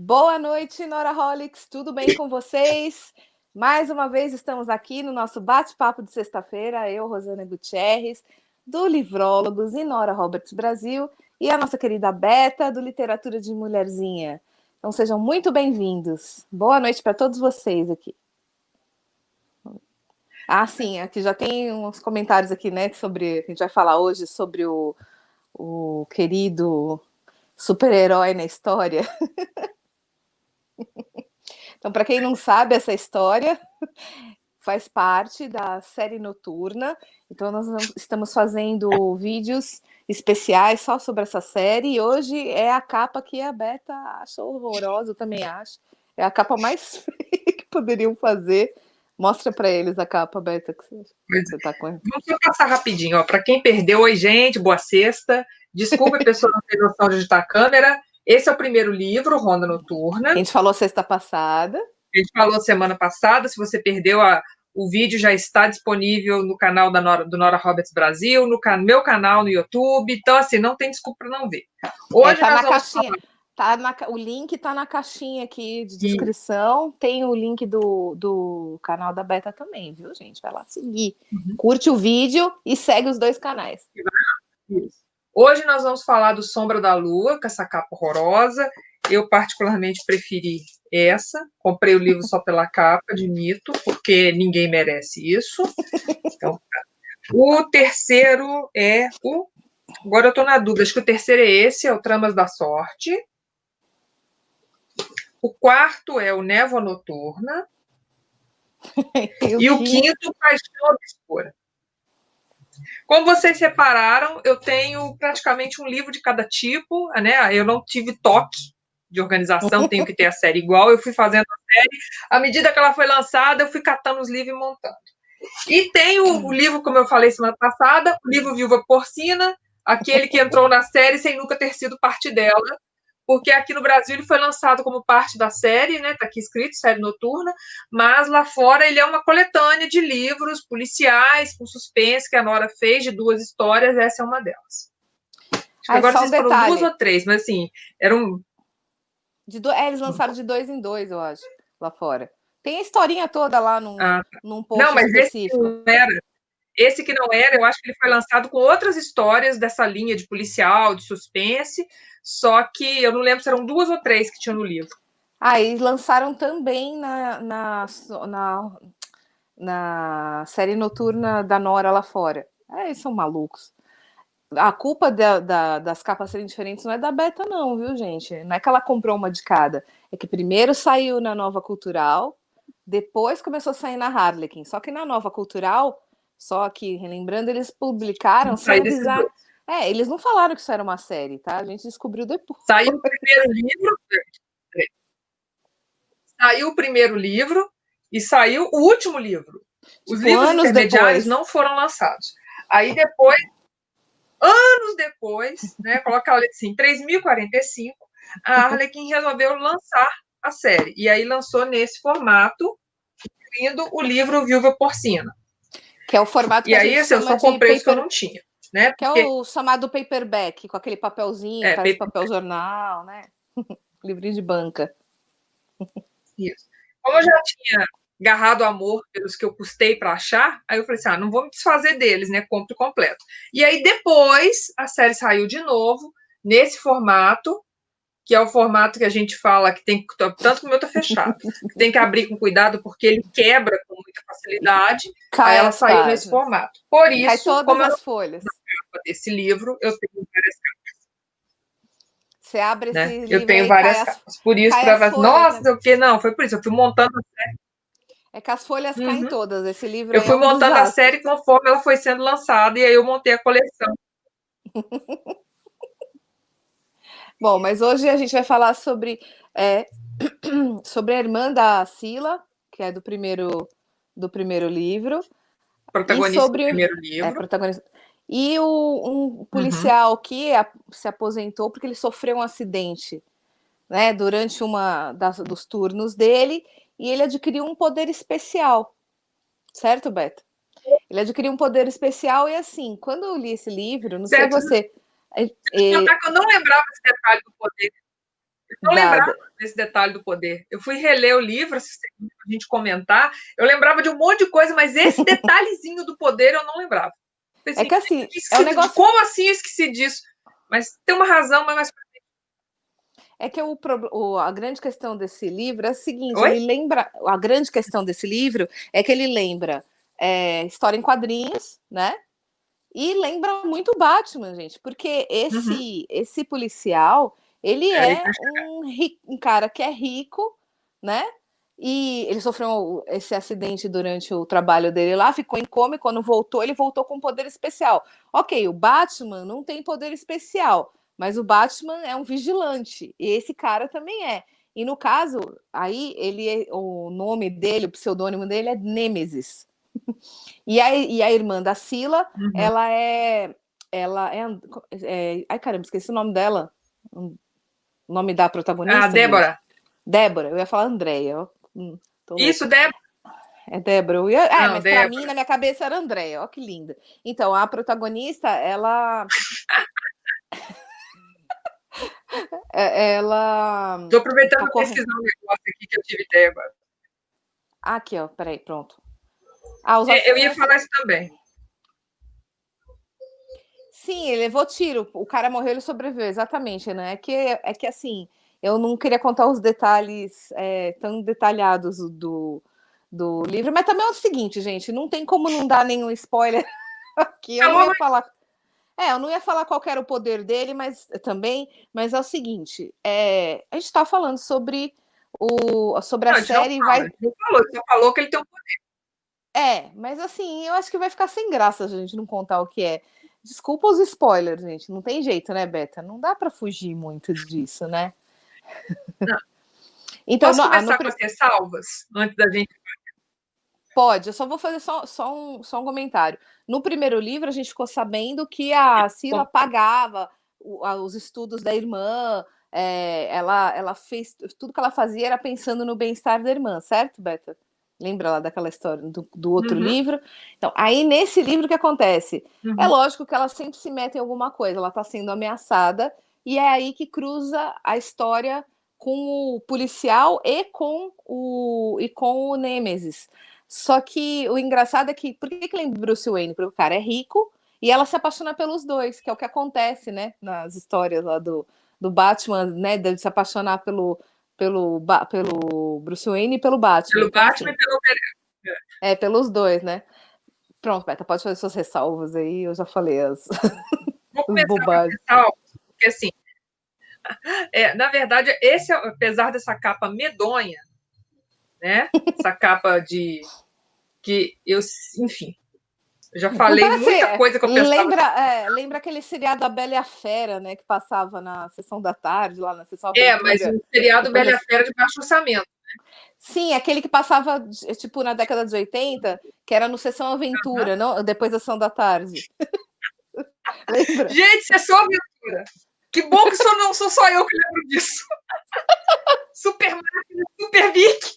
Boa noite, Noraholics, tudo bem com vocês? Mais uma vez estamos aqui no nosso bate-papo de sexta-feira, eu, Rosana Gutierrez, do Livrólogos e Nora Roberts Brasil, e a nossa querida Beta, do Literatura de Mulherzinha. Então sejam muito bem-vindos. Boa noite para todos vocês aqui. Ah, sim, aqui já tem uns comentários aqui, né, sobre, a gente vai falar hoje sobre o querido super-herói na história. Então, para quem não sabe, essa história faz parte da série noturna. Então, nós estamos fazendo vídeos especiais só sobre essa série. E hoje é a capa que a Beta achou horrorosa, eu também acho. É a capa mais feia que poderiam fazer. Mostra para eles a capa, Beta, que você tá com. Vamos só passar rapidinho, para quem perdeu, oi gente, boa sexta. Desculpe a pessoa não ter noção de digitar a câmera. Esse é o primeiro livro, Ronda Noturna. A gente falou sexta passada. A gente falou semana passada. Se você perdeu, o vídeo já está disponível no canal do Nora Roberts Brasil, no meu canal no YouTube. Então, assim, não tem desculpa para não ver. Hoje tá na caixinha. O link está na caixinha aqui de descrição. Tem o link do canal da Beta também, viu, gente? Vai lá seguir. Curte o vídeo e segue os dois canais. Isso. Hoje nós vamos falar do Sombra da Lua, com essa capa horrorosa. Eu, particularmente, preferi essa. Comprei o livro só pela capa, admito, porque ninguém merece isso. Então, o terceiro é o... Agora eu estou na dúvida, acho que o terceiro é esse, é o Tramas da Sorte. O quarto é o Névoa Noturna. E o quinto, Paixão Obscura. Como vocês repararam, eu tenho praticamente um livro de cada tipo, né? Eu não tive toque de organização, tenho que ter a série igual. Eu fui fazendo a série, à medida que ela foi lançada, eu fui catando os livros e montando. E tem o livro, como eu falei semana passada, o livro Viúva Porcina, aquele que entrou na série sem nunca ter sido parte dela, porque aqui no Brasil ele foi lançado como parte da série, né? Tá aqui escrito, série noturna, mas lá fora ele é uma coletânea de livros policiais com suspense que a Nora fez de 2 histórias, essa é uma delas. Agora vocês foram 2 ou 3, mas assim, eram... eles lançaram de 2 em 2, eu acho, lá fora. Tem a historinha toda lá num post não, mas específico. Esse que não era, eu acho que ele foi lançado com outras histórias dessa linha de policial, de suspense, só que eu não lembro se eram 2 ou 3 que tinham no livro. E lançaram também na série noturna da Nora lá fora. Eles são malucos. A culpa das capas serem diferentes não é da Beta, não, viu, gente? Não é que ela comprou uma de cada. É que primeiro saiu na Nova Cultural, depois começou a sair na Harlequin. Só que na Nova Cultural, só que, relembrando, eles publicaram sem avisar. Eles não falaram que isso era uma série, tá? A gente descobriu depois. Saiu o primeiro livro. Saiu o primeiro livro e saiu o último livro. Os livros intermediários não foram lançados. Aí depois, anos depois, né, coloca assim, 3045, a Harlequin resolveu lançar a série. E aí lançou nesse formato, incluindo o livro Viúva Porcina. Que é o formato que a gente chama eu só comprei os que eu não tinha. Né? Que é o chamado paperback, com aquele papelzinho, parece papel jornal, né? Livrinho de banca. Isso. Como eu já tinha agarrado amor pelos que eu custei para achar, aí eu falei assim, não vou me desfazer deles, né? Compre completo. E aí depois a série saiu de novo, nesse formato, que é o formato que a gente fala que tem, tanto que o meu tá fechado, que tem que abrir com cuidado porque ele quebra com muita facilidade. Aí ela saiu nesse formato. Por isso, cai todas como as folhas. Na capa desse livro, eu tenho várias capas. Você abre esse livro, eu tenho várias capas. Por isso, para nossa, né? O que não, foi por isso, eu fui montando a série. É que as folhas caem todas. Esse livro eu fui montando a série conforme ela foi sendo lançada, e aí eu montei a coleção. Bom, mas hoje a gente vai falar sobre a irmã da Sila, que é do primeiro livro. Protagonista do primeiro livro. Protagonista. E um policial que se aposentou porque ele sofreu um acidente, né, durante dos turnos dele, e ele adquiriu um poder especial. Certo, Beto? Ele adquiriu um poder especial e, assim, quando eu li esse livro, não sei você... Eu não lembrava esse detalhe do poder. Eu lembrava desse detalhe do poder. Eu fui reler o livro, a gente comentar, eu lembrava de um monte de coisa, mas esse detalhezinho do poder eu não lembrava. É que assim, é um negócio... Como assim eu esqueci disso? Mas tem uma razão, mas... É que a grande questão desse livro é a seguinte, Oi? ele lembra... A grande questão desse livro é que ele lembra história em quadrinhos, né? E lembra muito Batman, gente, porque esse policial, ele é um cara que é rico, né? E ele sofreu esse acidente durante o trabalho dele lá, ficou em coma e quando voltou, ele voltou com poder especial. Ok, o Batman não tem poder especial, mas o Batman é um vigilante, e esse cara também é. E no caso, aí o nome dele, o pseudônimo dele é Nêmesis. E a irmã da Sila, ela é. Ai, caramba, esqueci o nome dela. O nome da protagonista. Débora. Gente. Débora, eu ia falar Andréia. Isso, Débora. É Débora. Mas para mim, na minha cabeça, era Andréia. Ó, que linda. Então, a protagonista, ela. ela. Estou aproveitando para pesquisar um negócio aqui que eu tive ideia agora. Aqui, ó, peraí, pronto. Eu ia falar isso também. Sim, ele levou tiro. O cara morreu, ele sobreviveu, exatamente, né? É que assim, eu não queria contar os detalhes tão detalhados do livro, mas também é o seguinte, gente, não tem como não dar nenhum spoiler aqui. Eu não ia falar. Eu não ia falar qual era o poder dele, mas é o seguinte: a gente está falando sobre a série. Não falou, só falou que ele tem um poder. Mas assim, eu acho que vai ficar sem graça a gente não contar o que é. Desculpa os spoilers, gente. Não tem jeito, né, Beta? Não dá para fugir muito disso, né? Não. Então, posso começar com as ressalvas antes da gente... Pode, eu só vou fazer só um comentário. No primeiro livro, a gente ficou sabendo que a Sila pagava os estudos da irmã, ela fez tudo que ela fazia era pensando no bem-estar da irmã, certo, Beta? Lembra lá daquela história do outro livro? Então, aí nesse livro o que acontece? É lógico que ela sempre se mete em alguma coisa, ela está sendo ameaçada, e é aí que cruza a história com o policial e com o Nêmesis. Só que o engraçado é que, por que lembra Bruce Wayne? Porque o cara é rico e ela se apaixona pelos dois, que é o que acontece, né, nas histórias lá do Batman, né, de se apaixonar pelo Bruce Wayne e pelo Batman. Pelo então, Batman assim, e pelo pelos dois, né? Pronto, Beta, pode fazer suas ressalvas aí, eu já falei as bobagens. Porque assim, na verdade, apesar dessa capa medonha, né? Essa capa que eu, enfim, já falei muita coisa que eu pensava. Lembra aquele seriado A Bela e a Fera, né? Que passava na sessão da tarde, lá na sessão Aventura. Mas o seriado Bela e a Fera de baixo orçamento. Né? Sim, aquele que passava, tipo, na década de 80, que era no Sessão Aventura, não? Depois da sessão da tarde. Lembra? Gente, Sessão Aventura. Que bom que não sou só eu que lembro disso. Super Máquina, Super Vic.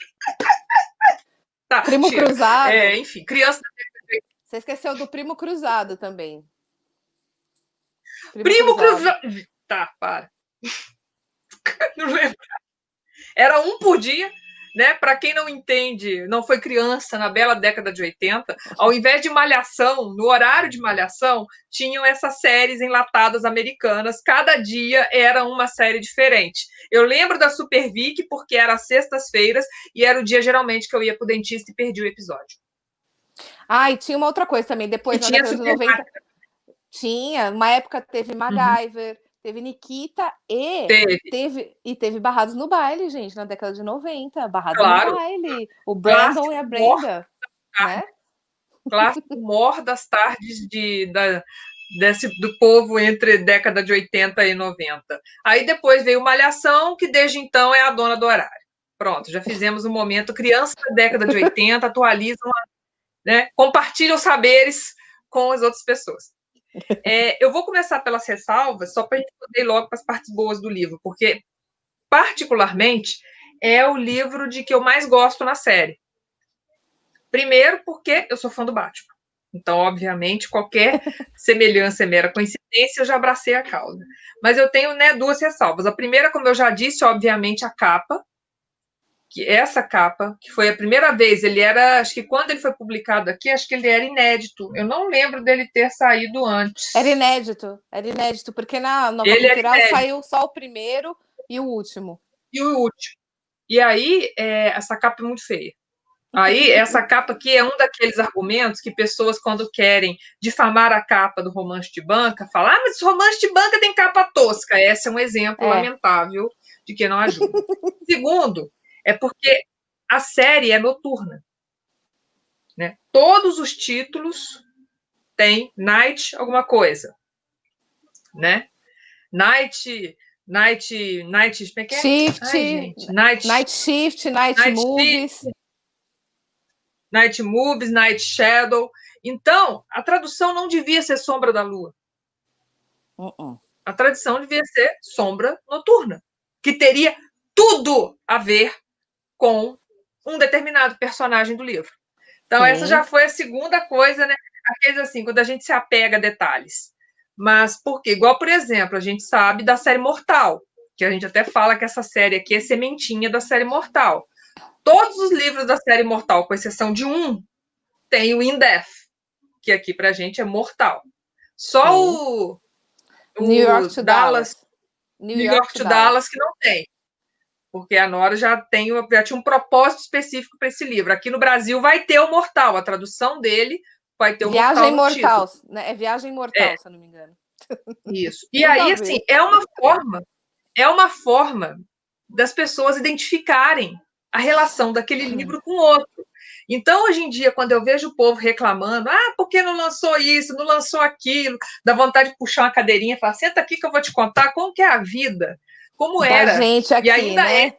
Tá, Primo Cruzado. Enfim, criança... Você esqueceu do Primo Cruzado também. Primo Cruzado. Tá, para. Não lembro. Era um por dia, né? Para quem não entende, não foi criança na bela década de 80, ao invés de Malhação, no horário de Malhação, tinham essas séries enlatadas americanas, cada dia era uma série diferente. Eu lembro da Super Vic porque era às sextas-feiras e era o dia geralmente que eu ia pro dentista e perdi o episódio. E tinha uma outra coisa também, depois na década de 90. Tinha, uma época teve MacGyver, teve Nikita teve Barrados no Baile, gente, na década de 90. Barrados no Baile. O Brandon clássico e a Brenda, né? Clássico humor das tardes do povo entre década de 80 e 90. Aí depois veio Malhação, que desde então é a dona do horário. Pronto, já fizemos um momento. Crianças da década de 80 atualizam, né? Compartilham saberes com as outras pessoas. Eu vou começar pelas ressalvas, só para a gente poder ir logo para as partes boas do livro, porque, particularmente, é o livro de que eu mais gosto na série. Primeiro, porque eu sou fã do Batman. Então, obviamente, qualquer semelhança é mera coincidência, eu já abracei a causa. Mas eu tenho, né, duas ressalvas. A primeira, como eu já disse, obviamente, a capa, que essa capa, que foi a primeira vez, ele era, acho que quando ele foi publicado aqui, acho que ele era inédito. Eu não lembro dele ter saído antes. Era inédito, porque na Nova Ele Cultural saiu só o primeiro e o último. E o último. E aí, essa capa é muito feia. Aí, essa capa aqui é um daqueles argumentos que pessoas, quando querem difamar a capa do romance de banca, falam: ah, mas romance de banca tem capa tosca. Esse é um exemplo lamentável de que não ajuda. Segundo, é porque a série é noturna. Né? Todos os títulos têm night alguma coisa. Né? Night, como é que é? Shift, Ai, gente. Night Shift, Night Movies. Night Movies, Night Shadow. Então, a tradução não devia ser Sombra da Lua. A tradução devia ser Sombra Noturna, que teria tudo a ver com um determinado personagem do livro. Então, essa já foi a segunda coisa, né? Aqueles assim, quando a gente se apega a detalhes. Mas por quê? Igual, por exemplo, a gente sabe da série Mortal, que a gente até fala que essa série aqui é sementinha da série Mortal. Todos os livros da série Mortal, com exceção de um, tem o In Death, que aqui pra gente é Mortal. Só o New York to Dallas, New York to Dallas que não tem. Porque a Nora já tinha um propósito específico para esse livro. Aqui no Brasil vai ter o Mortal, a tradução dele vai ter o Viagem Mortal no título. Né? É Viagem Mortal, se eu não me engano. Isso. E aí, assim, é uma forma das pessoas identificarem a relação daquele livro com o outro. Então, hoje em dia, quando eu vejo o povo reclamando, por que não lançou isso, não lançou aquilo, dá vontade de puxar uma cadeirinha e falar, senta aqui que eu vou te contar como que é a vida, como era. Gente aqui, e ainda né?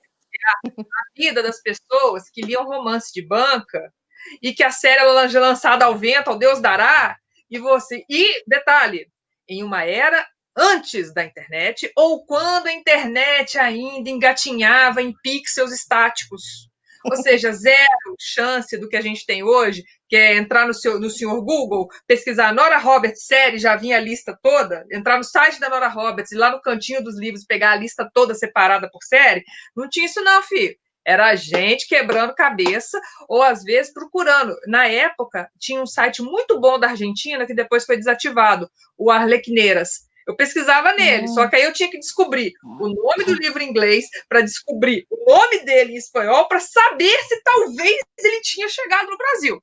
a vida das pessoas que liam romance de banca e que a série era lançada ao vento, ao Deus dará, e detalhe, em uma era antes da internet ou quando a internet ainda engatinhava em pixels estáticos. Ou seja, zero chance do que a gente tem hoje, que é entrar no senhor Google, pesquisar Nora Roberts série, já vinha a lista toda, entrar no site da Nora Roberts e lá no cantinho dos livros pegar a lista toda separada por série. Não tinha isso não, filho. Era a gente quebrando cabeça ou, às vezes, procurando. Na época, tinha um site muito bom da Argentina que depois foi desativado, o Arlequineiras. Eu pesquisava nele, só que aí eu tinha que descobrir o nome do livro em inglês para descobrir o nome dele em espanhol para saber se talvez ele tinha chegado no Brasil.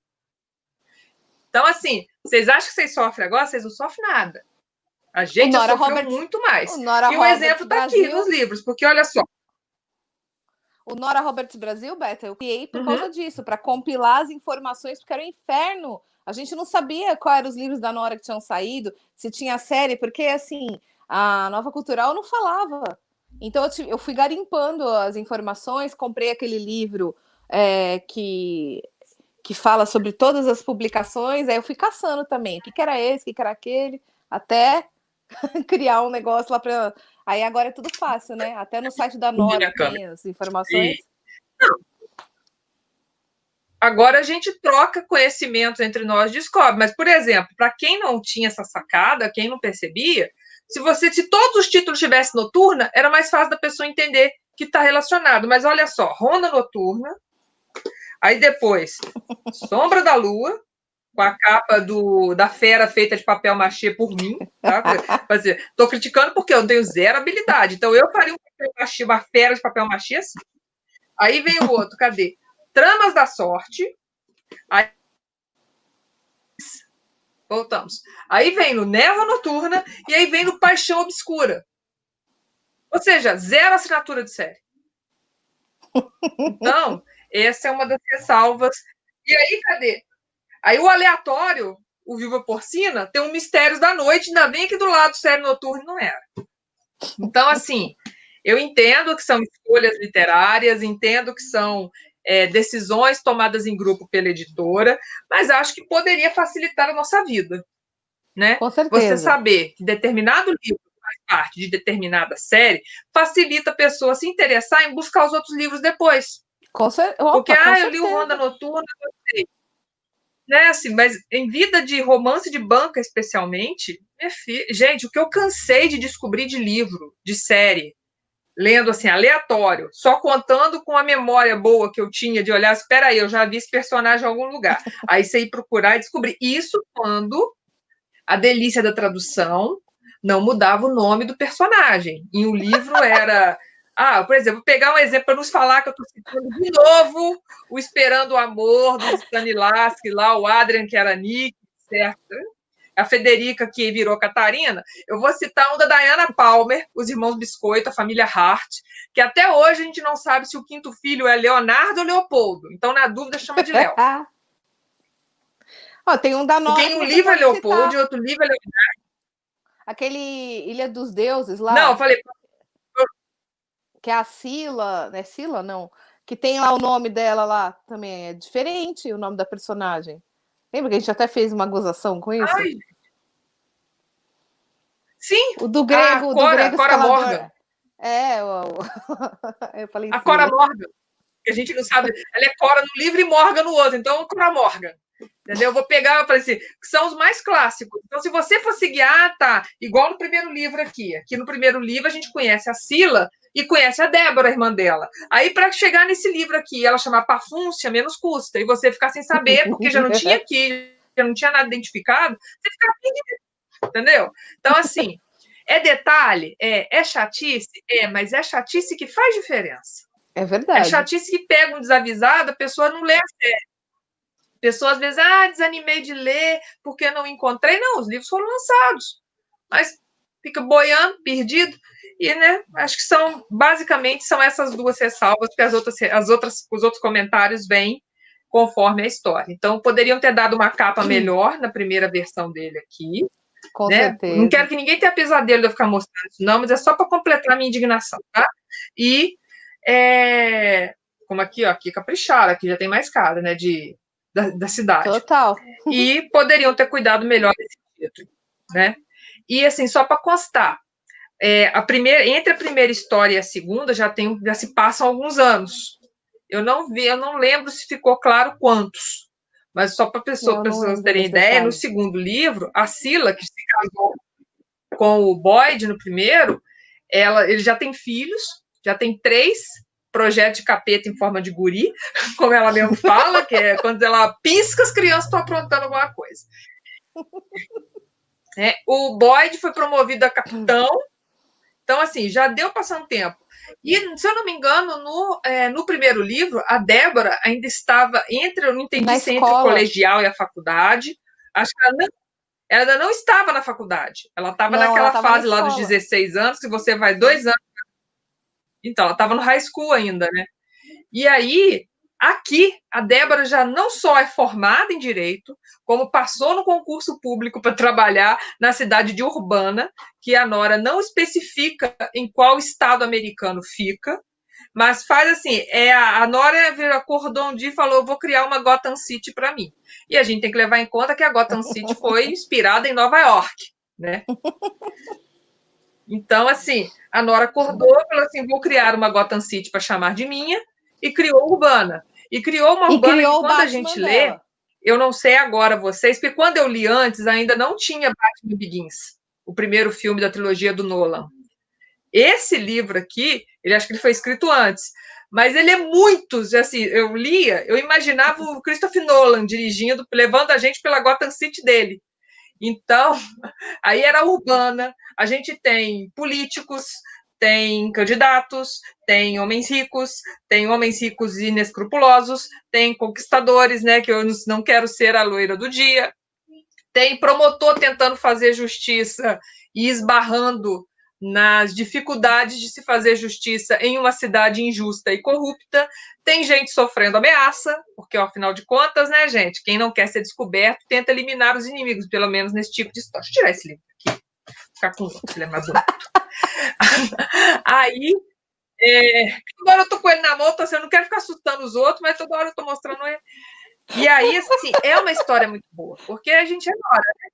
Então, assim, vocês acham que vocês sofrem agora? Vocês não sofrem nada. A gente já sofreu muito mais. E o exemplo está aqui nos livros, porque olha só. O Nora Roberts Brasil, Beta, eu criei por causa disso, para compilar as informações, porque era um inferno. A gente não sabia quais eram os livros da Nora que tinham saído, se tinha série, porque, assim, a Nova Cultural não falava. Então, eu fui garimpando as informações, comprei aquele livro que fala sobre todas as publicações, aí eu fui caçando também. O que era esse, o que era aquele, até criar um negócio lá para... Aí agora é tudo fácil, né? Até no site da Nora tem as informações. Não. Agora a gente troca conhecimentos entre nós, descobre. Mas, por exemplo, para quem não tinha essa sacada, quem não percebia, se todos os títulos tivessem noturna, era mais fácil da pessoa entender que está relacionado. Mas olha só, Ronda Noturna, aí depois Sombra da Lua, com a capa da fera feita de papel machê por mim, tá? Tô criticando porque eu tenho zero habilidade. Então, eu faria uma fera de papel machê assim. Aí vem o outro, cadê? Tramas da Sorte. Aí... Voltamos. Aí vem no Névoa Noturna e aí vem no Paixão Obscura. Ou seja, zero assinatura de série. Então, essa é uma das ressalvas. E aí, cadê? Aí o aleatório, o Viva Porcina, tem um Mistérios da Noite, ainda bem que do lado do série noturno não era. Então, assim, eu entendo que são escolhas literárias, entendo que são decisões tomadas em grupo pela editora, mas acho que poderia facilitar a nossa vida. Né? Com certeza. Você saber que determinado livro faz parte de determinada série facilita a pessoa se interessar em buscar os outros livros depois. Porque eu li o Ronda Noturna, gostei. né, assim, mas em vida de romance de banca, especialmente, gente, o que eu cansei de descobrir de livro, de série, lendo assim, aleatório, só contando com a memória boa que eu tinha de olhar, espera aí, eu já vi esse personagem em algum lugar. Aí você ir procurar e descobrir. Isso quando a delícia da tradução não mudava o nome do personagem. Em um livro era. Ah, por exemplo, vou pegar um exemplo para nos falar que eu estou citando de novo o Esperando o Amor, do Stanislavski, lá, o Adrian, que era Nick, certo? A Federica, que virou Catarina. Eu vou citar um da Diana Palmer, os irmãos Biscoito, a família Hart, que até hoje a gente não sabe se o quinto filho é Leonardo ou Leopoldo. Então, na dúvida, chama de Léo. Tem um da Nora porque em que um você livro é pode Leopoldo citar. e outro livro é Leonardo. Aquele Ilha dos Deuses lá. Não, eu falei. Que é a Sila, né? Sila, não. Que tem lá o nome dela lá também. É diferente o nome da personagem. Lembra que a gente até fez uma gozação com isso? Ai, sim, O do a grego, Cora escalador. Morgan. Eu falei A Cora Sila. Morgan. Que a gente não sabe. Ela é Cora no livro e Morgan no outro. Então, Cora Morgan. Entendeu? Eu vou pegar, eu falei assim, que são os mais clássicos. Então, se você for seguir, tá, igual no primeiro livro aqui. Aqui no primeiro livro a gente conhece a Sila e conhece a Débora, a irmã dela. Aí, para chegar nesse livro aqui, ela chamar Pafúncia, menos custa. E você ficar sem saber, porque já não tinha aqui, já não tinha nada identificado, você fica perdido, entendeu? Então, assim, é detalhe? É chatice? Mas é chatice que faz diferença. É É verdade. chatice que pega um desavisado, a pessoa não lê a sério. A pessoa às vezes, desanimei de ler porque não encontrei. Não, os livros foram lançados, mas fica boiando, perdido. E, né, acho que basicamente, são essas duas ressalvas, porque os outros comentários vêm conforme a história. Então, poderiam ter dado uma capa melhor na primeira versão dele aqui, Com né? Não certeza. quero que ninguém tenha pesadelo de eu ficar mostrando isso, não, mas é só para completar a minha indignação, tá? E, como aqui, ó, aqui capricharam, aqui já tem mais cara, né, da cidade. Total. E poderiam ter cuidado melhor desse título, né? E, assim, só para constar, entre a primeira história e a segunda já se passam alguns anos. Eu não lembro se ficou claro quantos, mas só para pessoas terem ideia, no segundo livro, a Sila, que se casou com o Boyd no primeiro, ele já tem filhos, já tem 3 projetos de capeta em forma de guri, como ela mesmo fala, que é quando ela pisca, as crianças estão aprontando alguma coisa. O Boyd foi promovido a capitão, então, assim, já deu passando tempo. E, se eu não me engano, no primeiro livro, a Débora ainda estava eu não entendi se entre o colegial e a faculdade. Acho que ela ainda não estava na faculdade. Ela estava naquela fase lá dos 16 anos, que você vai 2 anos. Então, ela estava no high school ainda, né? E aí, aqui, a Débora já não só é formada em Direito, como passou no concurso público para trabalhar na cidade de Urbana, que a Nora não especifica em qual estado americano fica, mas faz assim, a Nora acordou um dia e falou, vou criar uma Gotham City para mim. E a gente tem que levar em conta que a Gotham City foi inspirada em Nova York, né? Então, assim, a Nora acordou e falou assim, vou criar uma Gotham City para chamar de minha, e criou Urbana. E criou uma Urbana que, quando a gente lê, eu não sei agora vocês, porque quando eu li antes, ainda não tinha Batman Begins, o primeiro filme da trilogia do Nolan. Esse livro aqui, acho que ele foi escrito antes, mas ele é muito, assim, eu lia, eu imaginava o Christopher Nolan dirigindo, levando a gente pela Gotham City dele. Então, aí era urbana, a gente tem políticos, tem candidatos, tem homens ricos inescrupulosos, tem conquistadores, né, que eu não quero ser a loira do dia, tem promotor tentando fazer justiça e esbarrando nas dificuldades de se fazer justiça em uma cidade injusta e corrupta, tem gente sofrendo ameaça, porque, afinal de contas, né, gente, quem não quer ser descoberto tenta eliminar os inimigos, pelo menos nesse tipo de história. Deixa eu tirar esse livro aqui, ficar com outro, ele é mais bonito. Aí, toda hora eu tô com ele na mão, eu não quero ficar assustando os outros, mas toda hora eu tô mostrando ele. E aí, assim, é uma história muito boa, porque a gente é Nora, né?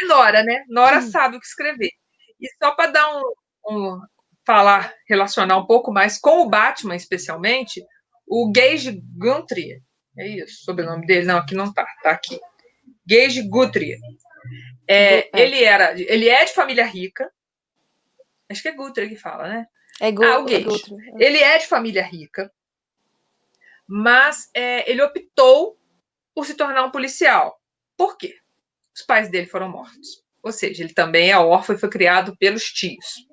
É Nora, né? Nora sabe o que escrever. E só para dar relacionar um pouco mais com o Batman, especialmente, o Gage Guthrie, É isso, sobrenome dele? Não, aqui não tá aqui. Gage Guthrie. Ele é de família rica. Acho que é Guthrie que fala, né? O Gage. Ele é de família rica, mas ele optou por se tornar um policial. Por quê? Os pais dele foram mortos. Ou seja, ele também é órfão e foi criado pelos tios.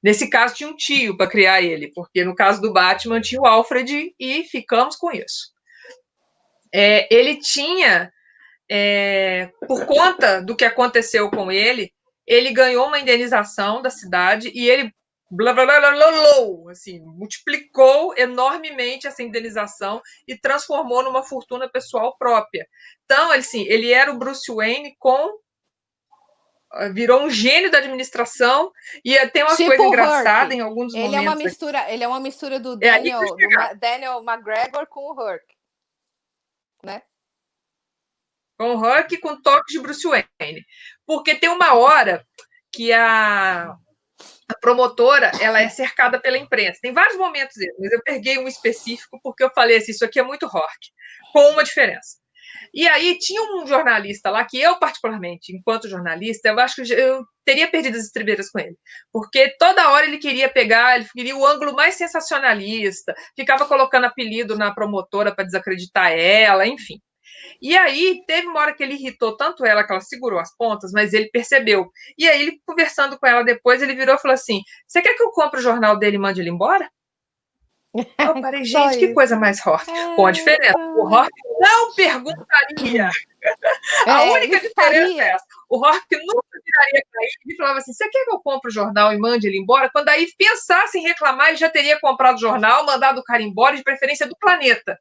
Nesse caso, tinha um tio para criar ele, porque no caso do Batman tinha o Alfred e ficamos com isso. Ele tinha, por conta do que aconteceu com ele ganhou uma indenização da cidade e ele assim, multiplicou enormemente essa indenização e transformou numa fortuna pessoal própria. Então, ele era o Bruce Wayne virou um gênio da administração e tem umas coisas engraçadas em alguns momentos. Ele é uma mistura do Daniel McGregor com o Hulk, né? Com o Hulk com toques de Bruce Wayne. Porque tem uma hora que a promotora ela é cercada pela imprensa. Tem vários momentos, mas eu peguei um específico porque eu falei assim, isso aqui é muito Hulk, com uma diferença. E aí tinha um jornalista lá que eu, particularmente, enquanto jornalista, eu acho que eu teria perdido as estribeiras com ele. Porque toda hora ele queria ele queria o ângulo mais sensacionalista, ficava colocando apelido na promotora para desacreditar ela, enfim. E aí teve uma hora que ele irritou tanto ela que ela segurou as pontas, mas ele percebeu. E aí ele, conversando com ela depois, ele virou e falou assim, você quer que eu compre o jornal dele e mande ele embora? Eu parei, gente, que coisa mais Hork. Com a diferença, o Hork não perguntaria. A única diferença é essa. O Hork nunca viraria para ele e falava assim, você quer que eu compre o jornal e mande ele embora? Quando aí pensasse em reclamar, ele já teria comprado o jornal, mandado o cara embora, de preferência do planeta.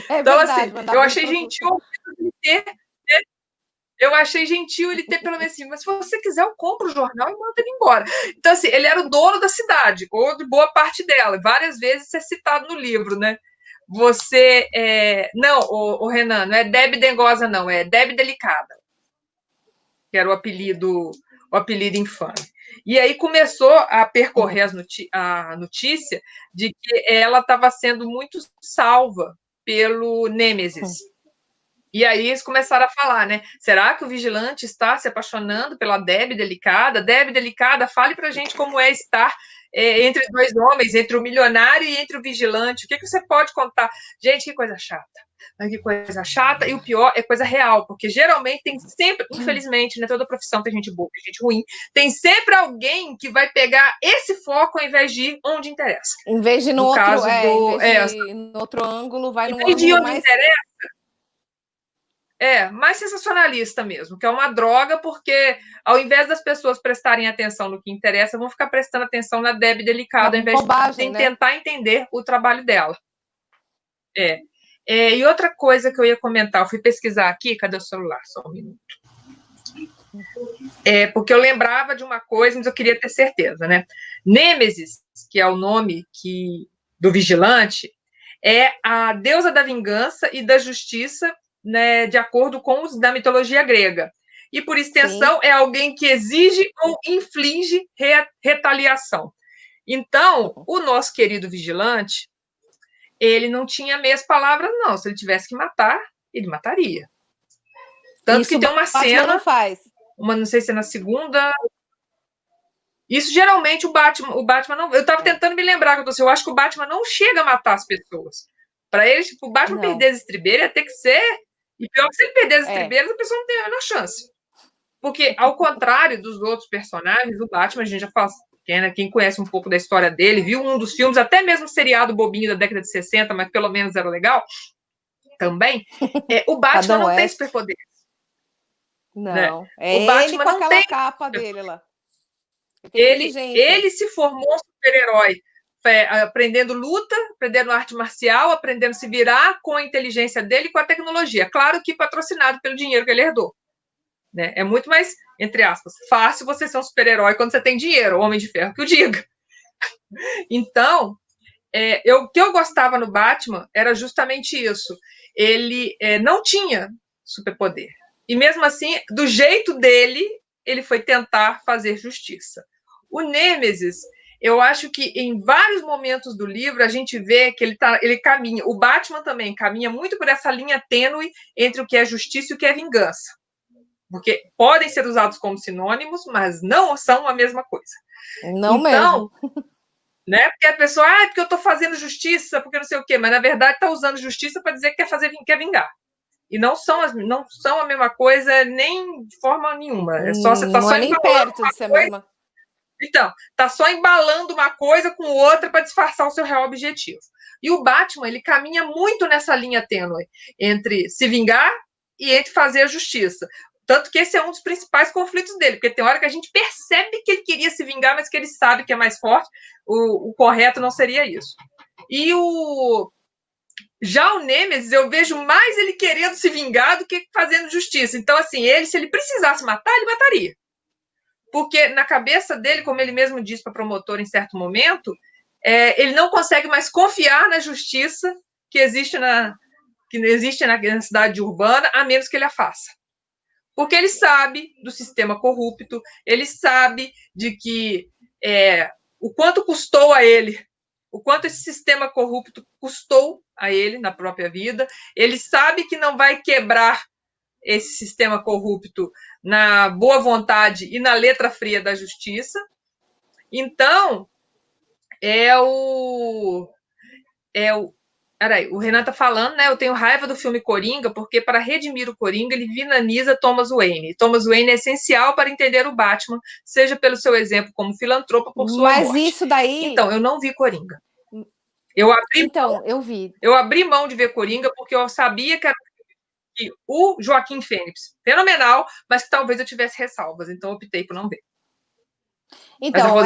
Então, verdade, assim, eu achei gentil ele ter, né? Eu achei gentil ele ter pelo menos assim, mas se você quiser, eu compro o jornal e mando ele embora. Então, assim, ele era o dono da cidade, ou de boa parte dela. Várias vezes isso é citado no livro, né? Você. Não, o Renan, não é Deb Dengosa, não, é Deb Delicada, que era o apelido infame. E aí começou a percorrer a notícia de que ela estava sendo muito salva pelo Nêmesis. E aí eles começaram a falar, né? Será que o vigilante está se apaixonando pela Deb Delicada? Deb Delicada, fale pra gente como é estar entre dois homens, entre o milionário e entre o vigilante. O que você pode contar? Gente, que coisa chata. Que coisa chata. E o pior é coisa real, porque geralmente tem sempre, infelizmente, né, toda profissão tem gente boa, tem gente ruim, tem sempre alguém que vai pegar esse foco ao invés de ir onde interessa. Em vez de no outro ângulo, vai no ângulo mais... interessa, mais sensacionalista mesmo, que é uma droga, porque ao invés das pessoas prestarem atenção no que interessa, vão ficar prestando atenção na Deb Delicada, ao invés de tentar entender o trabalho dela. E outra coisa que eu ia comentar, eu fui pesquisar aqui, cadê o celular? Só um minuto. Porque eu lembrava de uma coisa, mas eu queria ter certeza, né? Nêmesis, que é o nome do vigilante, é a deusa da vingança e da justiça, né, de acordo com os da mitologia grega. E, por extensão, é alguém que exige ou inflige retaliação. Então, o nosso querido vigilante, ele não tinha meias palavras, não. Se ele tivesse que matar, ele mataria. Tanto isso que tem uma cena... Não faz. Não sei se é na segunda... Isso, geralmente, o Batman não... Eu estava tentando me lembrar, eu acho que o Batman não chega a matar as pessoas. Para ele, tipo, o Batman perder as estribeiras ia ter que ser... E pior que se ele perder as estribeiras, a pessoa não tem a menor chance. Porque, ao contrário dos outros personagens, o Batman, a gente já fala... Quem conhece um pouco da história dele, viu um dos filmes, até mesmo seriado bobinho da década de 60, mas pelo menos era legal, também, o Batman não tem superpoderes. Não, né? O Batman ele com aquela capa dele lá. Ele se formou um super-herói, aprendendo luta, aprendendo arte marcial, aprendendo a se virar com a inteligência dele e com a tecnologia. Claro que patrocinado pelo dinheiro que ele herdou. Né? É muito mais, entre aspas, fácil você ser um super-herói quando você tem dinheiro, Homem de Ferro que o diga. Então, o que eu gostava no Batman era justamente isso. Ele não tinha superpoder. E mesmo assim, do jeito dele, ele foi tentar fazer justiça. O Nêmesis, eu acho que em vários momentos do livro a gente vê que ele caminha, o Batman também caminha muito por essa linha tênue entre o que é justiça e o que é vingança. Porque podem ser usados como sinônimos, mas não são a mesma coisa. Não então, mesmo. Né? Porque a pessoa, porque eu estou fazendo justiça, porque não sei o quê, mas na verdade está usando justiça para dizer que quer vingar. E não são a mesma coisa nem de forma nenhuma. É só você tá não só é nem perto de ser a mesma. Então, tá só embalando uma coisa com outra para disfarçar o seu real objetivo. E o Batman, ele caminha muito nessa linha tênue entre se vingar e entre fazer a justiça. Tanto que esse é um dos principais conflitos dele, porque tem hora que a gente percebe que ele queria se vingar, mas que ele sabe que é mais forte, o correto não seria isso. E já o Nêmesis, eu vejo mais ele querendo se vingar do que fazendo justiça. Então, assim, se ele precisasse matar, ele mataria. Porque na cabeça dele, como ele mesmo disse para a promotora em certo momento, ele não consegue mais confiar na justiça que existe na cidade urbana, a menos que ele a faça. Porque ele sabe do sistema corrupto, ele sabe de que o quanto custou a ele, o quanto esse sistema corrupto custou a ele na própria vida, ele sabe que não vai quebrar esse sistema corrupto na boa vontade e na letra fria da justiça. Então, Peraí, o Renan tá falando, né? Eu tenho raiva do filme Coringa, porque para redimir o Coringa, ele vilaniza Thomas Wayne. Thomas Wayne é essencial para entender o Batman, seja pelo seu exemplo como filantropo por sua morte. Mas isso daí... Então, eu não vi Coringa. Eu vi. Eu abri mão de ver Coringa porque eu sabia que era o Joaquim Fênix, fenomenal, mas que talvez eu tivesse ressalvas, então eu optei por não ver. Então,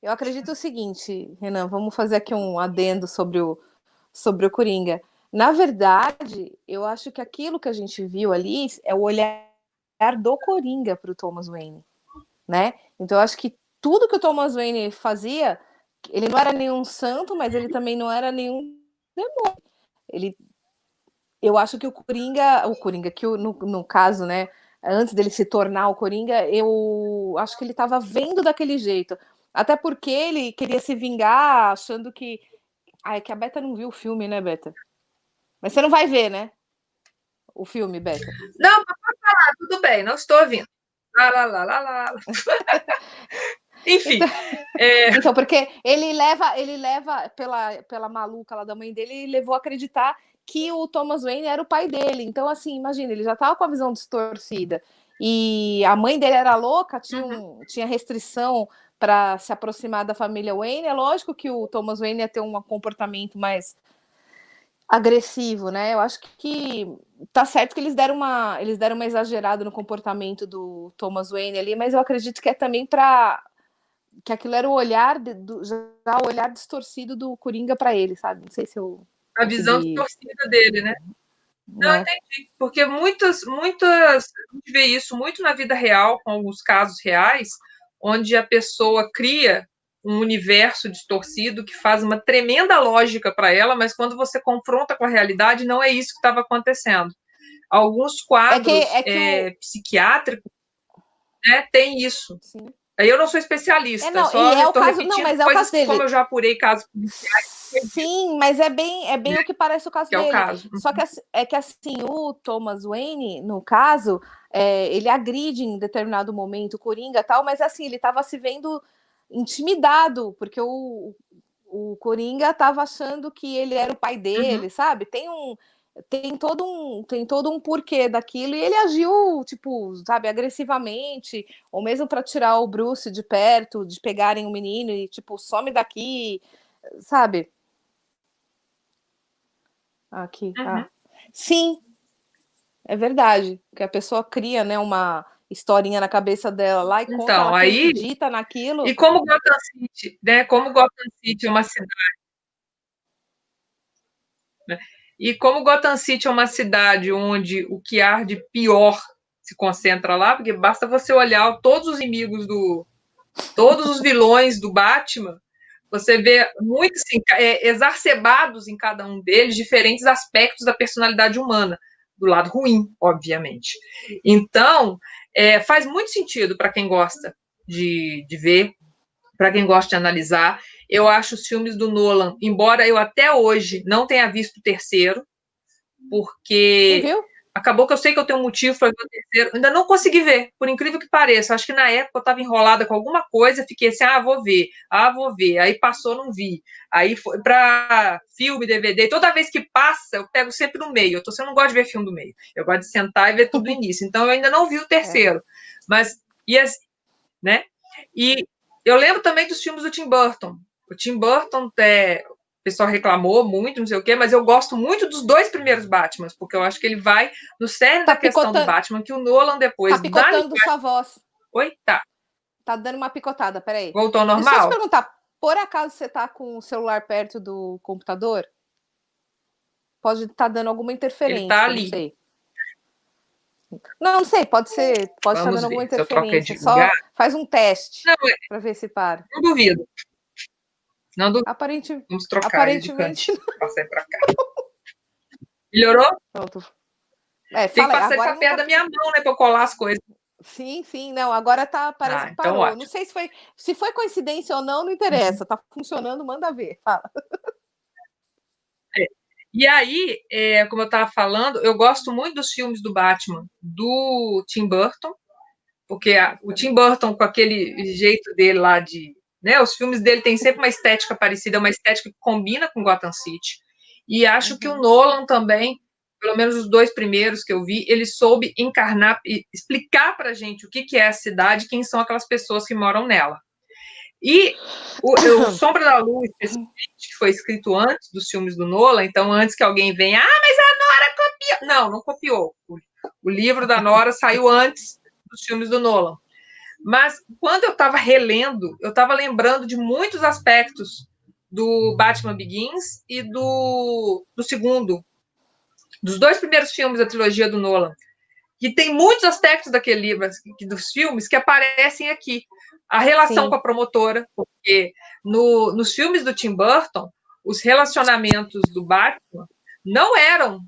eu acredito o seguinte, Renan, vamos fazer aqui um adendo sobre o Coringa. Na verdade, eu acho que aquilo que a gente viu ali é o olhar do Coringa para o Thomas Wayne, né? Então, eu acho que tudo que o Thomas Wayne fazia, ele não era nenhum santo, mas ele também não era nenhum demônio. Eu acho que o Coringa que no caso, né, antes dele se tornar o Coringa, eu acho que ele estava vendo daquele jeito. Até porque ele queria se vingar achando que... é que a Beta não viu o filme, né, Beta? Mas você não vai ver, né? O filme, Beta. Não, pode falar, tudo bem, não estou ouvindo. Lá. Enfim. Então, porque ele leva pela maluca lá da mãe dele, e levou a acreditar que o Thomas Wayne era o pai dele. Então, assim, imagina, ele já estava com a visão distorcida. E a mãe dele era louca, tinha restrição para se aproximar da família Wayne. É lógico que o Thomas Wayne ia ter um comportamento mais agressivo, né? Eu acho que tá certo que eles deram uma exagerada no comportamento do Thomas Wayne ali, mas eu acredito que é também para que aquilo era o olhar já o olhar distorcido do Coringa para ele, sabe? Não sei se eu a visão distorcida dele, né? Não, entendi. Porque muitas a gente vê isso muito na vida real, com alguns casos reais, onde a pessoa cria um universo distorcido que faz uma tremenda lógica para ela, mas quando você confronta com a realidade, não é isso que estava acontecendo. Alguns quadros psiquiátricos, né, tem isso. Sim. Eu não sou especialista, só estou repetindo coisas que, como eu já apurei casos policiais. Sim, mas é bem o que parece o caso dele. É o caso. Só que assim, o Thomas Wayne, no caso, ele agride em determinado momento o Coringa e tal, mas assim, ele estava se vendo intimidado, porque o Coringa estava achando que ele era o pai dele, sabe? Tem todo um porquê daquilo, e ele agiu, tipo, sabe, agressivamente, ou mesmo para tirar o Bruce de perto, de pegarem o menino e, tipo, some daqui, sabe? Aqui. Sim, é verdade, que a pessoa cria, né, uma historinha na cabeça dela lá e conta, ela acredita naquilo. E como Gotham City, né? Como Gotham City é uma cidade, né? E como Gotham City é uma cidade onde o que há de pior se concentra lá, porque basta você olhar todos os inimigos todos os vilões do Batman, você vê muitos assim, exacerbados em cada um deles diferentes aspectos da personalidade humana, do lado ruim, obviamente. Então, faz muito sentido para quem gosta de ver, para quem gosta de analisar. Eu acho os filmes do Nolan, embora eu até hoje não tenha visto o terceiro, porque acabou que eu sei que eu tenho um motivo para ver o terceiro, ainda não consegui ver, por incrível que pareça. Acho que na época eu estava enrolada com alguma coisa, fiquei assim, vou ver, aí passou, não vi. Aí foi para filme, DVD, toda vez que passa, eu pego sempre no meio. Eu não gosto de ver filme do meio, eu gosto de sentar e ver tudo do início. Então eu ainda não vi o terceiro, mas, né? E eu lembro também dos filmes do Tim Burton. O Tim Burton, o pessoal reclamou muito, não sei o quê, mas eu gosto muito dos 2 primeiros Batman, porque eu acho que ele vai no cerne da questão do Batman, que o Nolan depois... Tá picotando sua voz. Oi? Tá dando uma picotada, peraí. Voltou ao normal? Deixa eu te perguntar, por acaso você tá com o celular perto do computador? Pode estar dando alguma interferência, ele tá ali. Não sei. Não sei, pode estar dando alguma interferência. Só faz um teste para ver se para. Não duvido. Aparentemente. Vamos trocar ele de cantinho. Passar para cá. Melhorou? Pronto. Tem que passar ele para perto da minha mão, né, para eu colar as coisas. Sim, não, agora parece que parou. Então, não sei se foi coincidência ou não interessa. Tá funcionando, manda ver. Fala. E aí, como eu estava falando, eu gosto muito dos filmes do Batman, do Tim Burton, porque o Tim Burton, com aquele jeito dele lá de... Né, os filmes dele têm sempre uma estética parecida, uma estética que combina com Gotham City. E acho que o Nolan também, pelo menos os 2 primeiros que eu vi, ele soube encarnar e explicar para a gente o que é a cidade, quem são aquelas pessoas que moram nela. E o Sombra da Lua, especificamente, que foi escrito antes dos filmes do Nolan, então antes que alguém venha, mas a Nora copiou. Não copiou. O livro da Nora saiu antes dos filmes do Nolan. Mas quando eu estava relendo, eu estava lembrando de muitos aspectos do Batman Begins e do segundo, dos 2 primeiros filmes da trilogia do Nolan. E tem muitos aspectos daquele livro, dos filmes, que aparecem aqui. A relação com a promotora, porque nos filmes do Tim Burton, os relacionamentos do Batman não eram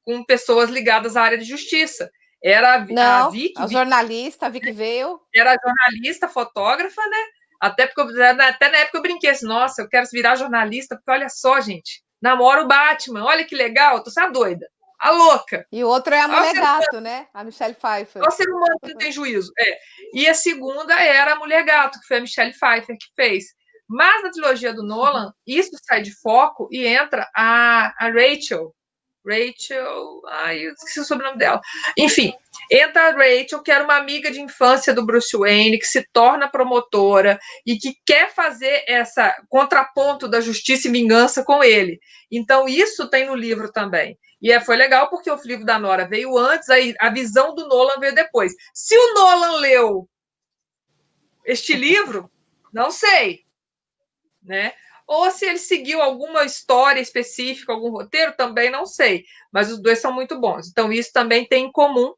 com pessoas ligadas à área de justiça. Era a Vicky. A jornalista, a Vicky veio. Era jornalista, fotógrafa, né? Até na época eu brinquei assim, nossa, eu quero virar jornalista, porque olha só, gente, namoro o Batman, olha que legal, tô só doida. A louca. E o outro é a Mulher Gato, né? A Michelle Pfeiffer. Olha o ser humano que não tem juízo. E a segunda era a Mulher Gato, que foi a Michelle Pfeiffer que fez. Mas na trilogia do Nolan, isso sai de foco e entra a Rachel. Eu esqueci o sobrenome dela. Enfim, entra a Rachel, que era uma amiga de infância do Bruce Wayne, que se torna promotora e que quer fazer essa contraponto da justiça e vingança com ele. Então, isso tem no livro também. E foi legal porque o livro da Nora veio antes, aí a visão do Nolan veio depois. Se o Nolan leu este livro, não sei, né? Ou se ele seguiu alguma história específica, algum roteiro, também não sei. Mas os 2 são muito bons. Então, isso também tem em comum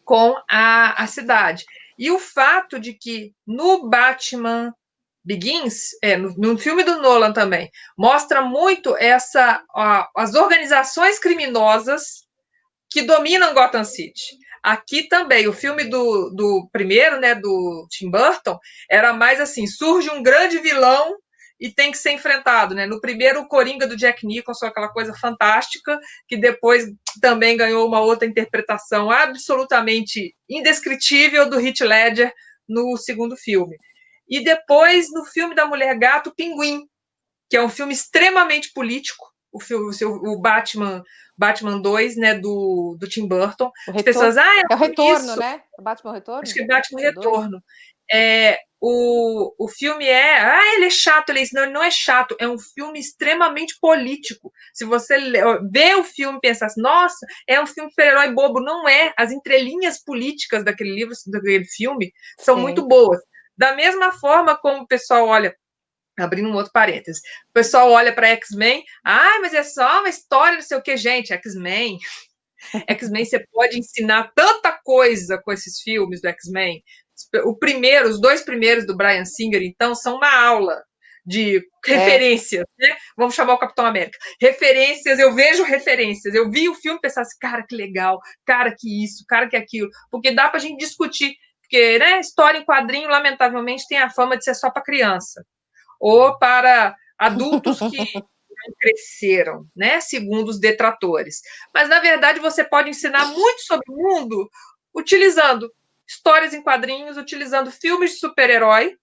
com a cidade. E o fato de que no Batman Begins, no filme do Nolan também, mostra muito as organizações criminosas que dominam Gotham City. Aqui também, o filme do primeiro, né, do Tim Burton, era mais assim, surge um grande vilão e tem que ser enfrentado, né? No primeiro, o Coringa do Jack Nicholson, aquela coisa fantástica, que depois também ganhou uma outra interpretação absolutamente indescritível do Heath Ledger no segundo filme. E depois, no filme da Mulher Gato, Pinguim, que é um filme extremamente político, o Batman 2, né, do Tim Burton. As pessoas, é o retorno, isso, né? O Batman Retorno? Acho que é Batman Retorno. O filme ele é chato, não é chato, é um filme extremamente político. Se você vê o filme e pensa assim, nossa, é um filme super-herói bobo, não é. As entrelinhas políticas daquele livro, daquele filme, são muito boas. Da mesma forma como o pessoal olha, abrindo um outro parênteses, o pessoal olha para X-Men, mas é só uma história, não sei o que, gente, X-Men, você pode ensinar tanta coisa com esses filmes do X-Men. Os 2 primeiros do Bryan Singer, então, são uma aula de referências, né? Vamos chamar o Capitão América. Referências, eu vejo referências. Eu vi o filme e pensava assim, cara, que legal, cara, que isso, cara, que aquilo. Porque dá pra gente discutir. Porque, né, história em quadrinho, lamentavelmente, tem a fama de ser só para criança. Ou para adultos que não cresceram, né, segundo os detratores. Mas, na verdade, você pode ensinar muito sobre o mundo utilizando histórias em quadrinhos, utilizando filmes de super-herói,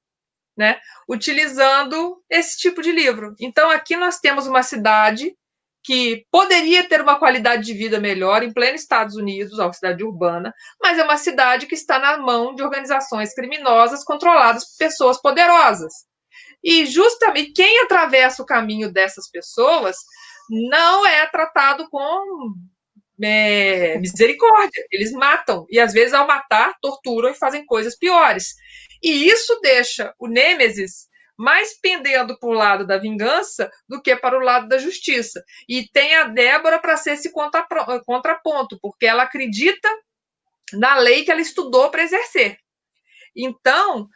né, utilizando esse tipo de livro. Então, aqui nós temos uma cidade que poderia ter uma qualidade de vida melhor em pleno Estados Unidos, uma cidade urbana, mas é uma cidade que está na mão de organizações criminosas controladas por pessoas poderosas. E justamente quem atravessa o caminho dessas pessoas não é tratado com misericórdia. Eles matam. E às vezes, ao matar, torturam e fazem coisas piores. E isso deixa o Nêmesis mais pendendo para o lado da vingança do que para o lado da justiça. E tem a Débora para ser esse contraponto, porque ela acredita na lei que ela estudou para exercer. Então,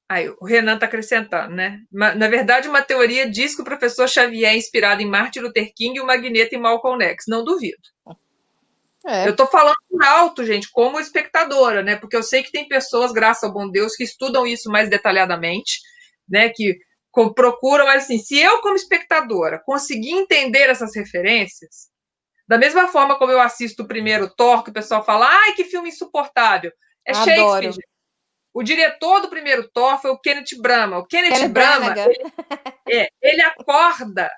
aí, o Renan está acrescentando, né? Na verdade, uma teoria diz que o professor Xavier é inspirado em Martin Luther King e o Magneto em Malcolm X. Não duvido. Eu estou falando por alto, gente, como espectadora, né? Porque eu sei que tem pessoas, graças ao bom Deus, que estudam isso mais detalhadamente, né? Que procuram, mas assim, se eu, como espectadora, conseguir entender essas referências, da mesma forma como eu assisto o primeiro Thor, que o pessoal fala, ai, que filme insuportável. É Shakespeare, Adoro. gente. O diretor do primeiro Thor foi o Kenneth Branagh. O Kenneth Branagh, ele acorda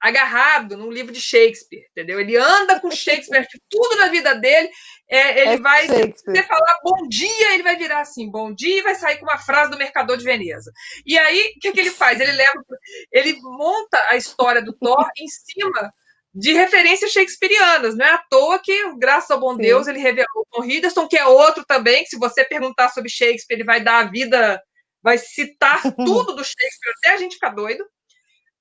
agarrado num livro de Shakespeare, entendeu? Ele anda com Shakespeare, tudo na vida dele, ele vai, se você falar bom dia, ele vai virar assim, bom dia, e vai sair com uma frase do Mercador de Veneza. E aí, o que ele faz? Ele monta a história do Thor em cima de referências shakespearianas. Não é à toa que, graças ao bom Deus, ele revelou o Tom Hiddleston, que é outro também, que se você perguntar sobre Shakespeare, ele vai dar a vida, vai citar tudo do Shakespeare, até a gente ficar doido,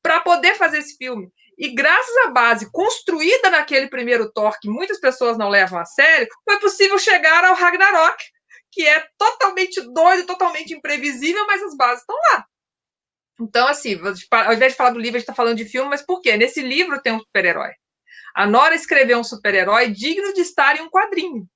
para poder fazer esse filme. E graças à base construída naquele primeiro Thor, que muitas pessoas não levam a sério, foi possível chegar ao Ragnarok, que é totalmente doido, totalmente imprevisível, mas as bases estão lá. Então, assim, ao invés de falar do livro, a gente está falando de filme, mas por quê? Nesse livro tem um super-herói. A Nora escreveu um super-herói digno de estar em um quadrinho,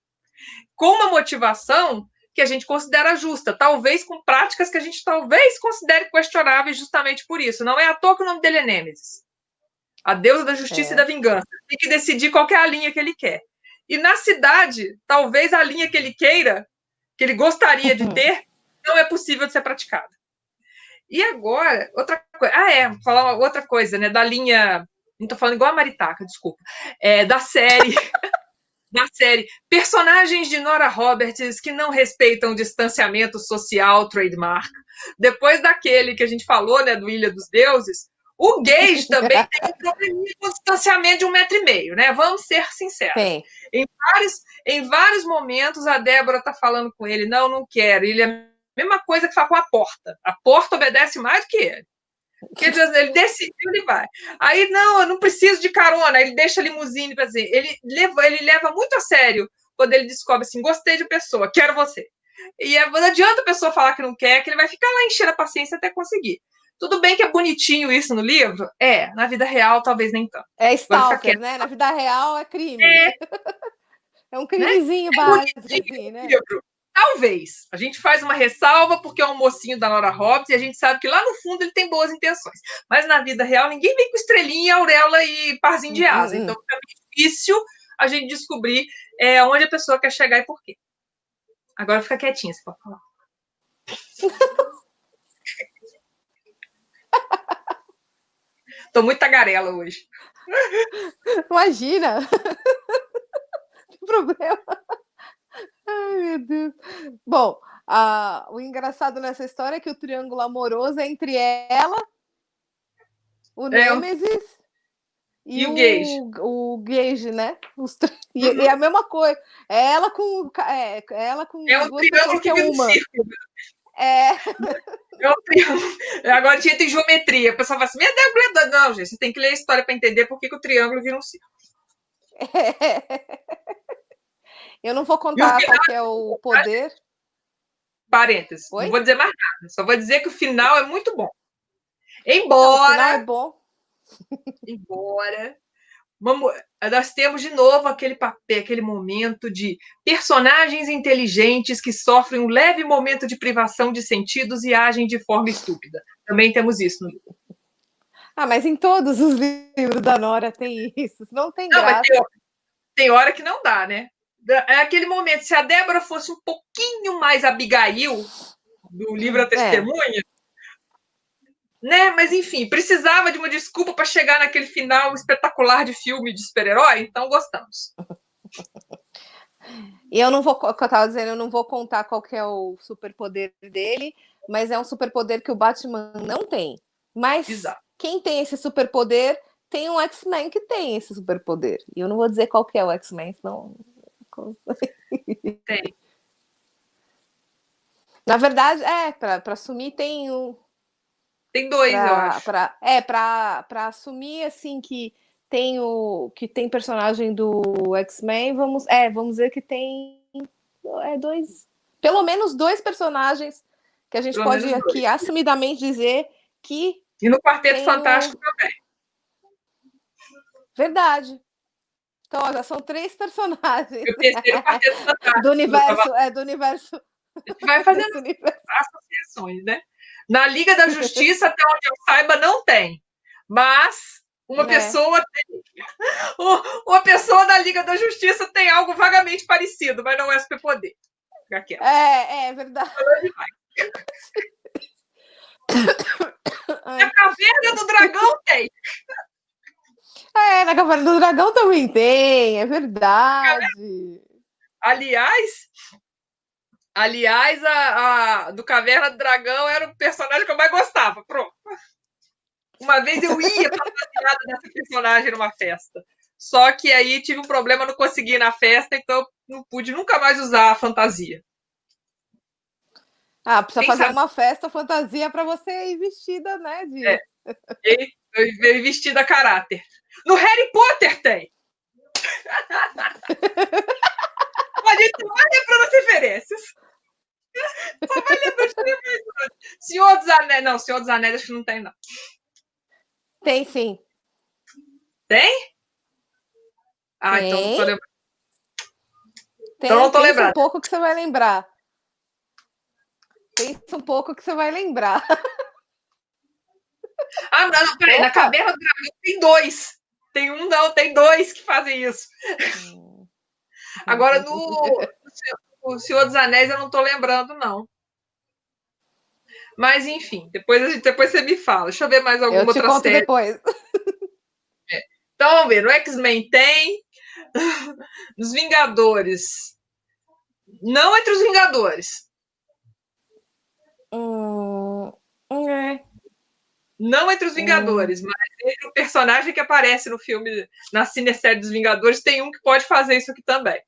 com uma motivação que a gente considera justa, talvez com práticas que a gente talvez considere questionáveis justamente por isso. Não é à toa que o nome dele é Nêmesis. A deusa da justiça e da vingança. Tem que decidir qual que é a linha que ele quer. E na cidade, talvez a linha que ele queira, que ele gostaria de ter, não é possível de ser praticada. E agora, outra coisa. Vou falar uma outra coisa, né? Da linha. Não tô falando igual a Maritaca, desculpa. Da série. Da série. Personagens de Nora Roberts que não respeitam o distanciamento social trademark. Depois daquele que a gente falou, né? Do Ilha dos Deuses, o Gage também tem um probleminha com distanciamento de 1,5 metro, né? Vamos ser sinceros. Em vários momentos, a Débora tá falando com ele, não quero. Ele é a mesma coisa que fala com a porta. A porta obedece mais do que ele. Porque ele decidiu, ele vai. Aí, não, eu não preciso de carona. Ele deixa a limusine para dizer. Ele leva muito a sério quando ele descobre assim: gostei de pessoa, quero você. E não adianta a pessoa falar que não quer, que ele vai ficar lá enchendo a paciência até conseguir. Tudo bem que é bonitinho isso no livro? Na vida real, talvez nem tanto. É stalker, né? Na vida real é crime. É um crimezinho, né? Básico, assim, né? Livro. Talvez. A gente faz uma ressalva porque é um mocinho da Nora Roberts e a gente sabe que lá no fundo ele tem boas intenções. Mas na vida real, ninguém vem com estrelinha, auréola e parzinho de asa. Então é difícil a gente descobrir onde a pessoa quer chegar e por quê. Agora fica quietinha, você pode falar. Tô muito tagarela hoje. Imagina! Não tem problema. Ai, meu Deus. Bom, o engraçado nessa história é que o triângulo amoroso é entre ela, o Nêmesis e o Gage. O Gage, né? E a mesma coisa. É ela com duas pessoas que é uma. É um triângulo. Agora tinha tem geometria. O pessoal fala assim, meu Deus, não, gente, você tem que ler a história para entender por que o triângulo vira um círculo. Eu não vou contar qual que é o poder. Parênteses. Oi? Não vou dizer mais nada. Só vou dizer que o final é muito bom. Embora. Não, o final é bom. Embora Nós temos de novo aquele papel, aquele momento de personagens inteligentes que sofrem um leve momento de privação de sentidos e agem de forma estúpida. Também temos isso no livro. Mas em todos os livros da Nora tem isso. Não tem Não, graça. mas tem hora que não dá, né? É aquele momento, se a Débora fosse um pouquinho mais Abigail do livro A Testemunha, né? Mas enfim, precisava de uma desculpa para chegar naquele final espetacular de filme de super-herói, então gostamos. E eu não vou, como eu estava dizendo, eu não vou contar qual que é o superpoder dele, mas é um superpoder que o Batman não tem. Mas Exato. Quem tem esse superpoder tem um X-Men que tem esse superpoder. E eu não vou dizer qual que é o X-Men, senão... Tem. Na verdade, para assumir tem um... Tem dois, eu acho. Para assumir, assim, que tem personagem do X-Men, vamos dizer que tem dois... Pelo menos 2 personagens que a gente pode aqui assumidamente dizer que... E no Quarteto Fantástico também. Verdade. Então, já são 3 personagens. O terceiro Quarteto Fantástico. Do universo. A gente vai fazendo associações, né? Na Liga da Justiça, até onde eu saiba, não tem. Mas uma pessoa tem. Uma pessoa da Liga da Justiça tem algo vagamente parecido, mas não é superpoder. É verdade. Na Caverna do Dragão tem. Na Caverna do Dragão também tem, é verdade. Aliás, a do Caverna do Dragão era o personagem que eu mais gostava. Pronto. Uma vez eu ia fantasiada dessa personagem numa festa. Só que aí tive um problema, não consegui ir na festa, então não pude nunca mais usar a fantasia. Precisa fazer uma festa fantasia para você ir vestida, né? Eu vestida a caráter. No Harry Potter tem. A gente só vai lembrando as referências. Só vai lembrando as referências. Senhor dos Anéis. Não, Senhor dos Anéis acho que não tem, não. Tem, sim. Tem? Tem. Então não tô lembrando. Então não tô lembrando. Pensa um pouco que você vai lembrar. Pensa um pouco que você vai lembrar. Não, peraí. Na Caverna do Dragão tem 2. Tem um, não, tem 2 que fazem isso. Agora, no Senhor dos Anéis, eu não tô lembrando, não. Mas, enfim, depois você me fala. Deixa eu ver mais alguma outra série. Eu te conto depois. Então, vamos ver. No X-Men tem. Nos Vingadores. Não entre os Vingadores. Não entre os Vingadores, mas entre o personagem que aparece no filme, na cinesérie dos Vingadores, tem um que pode fazer isso aqui também.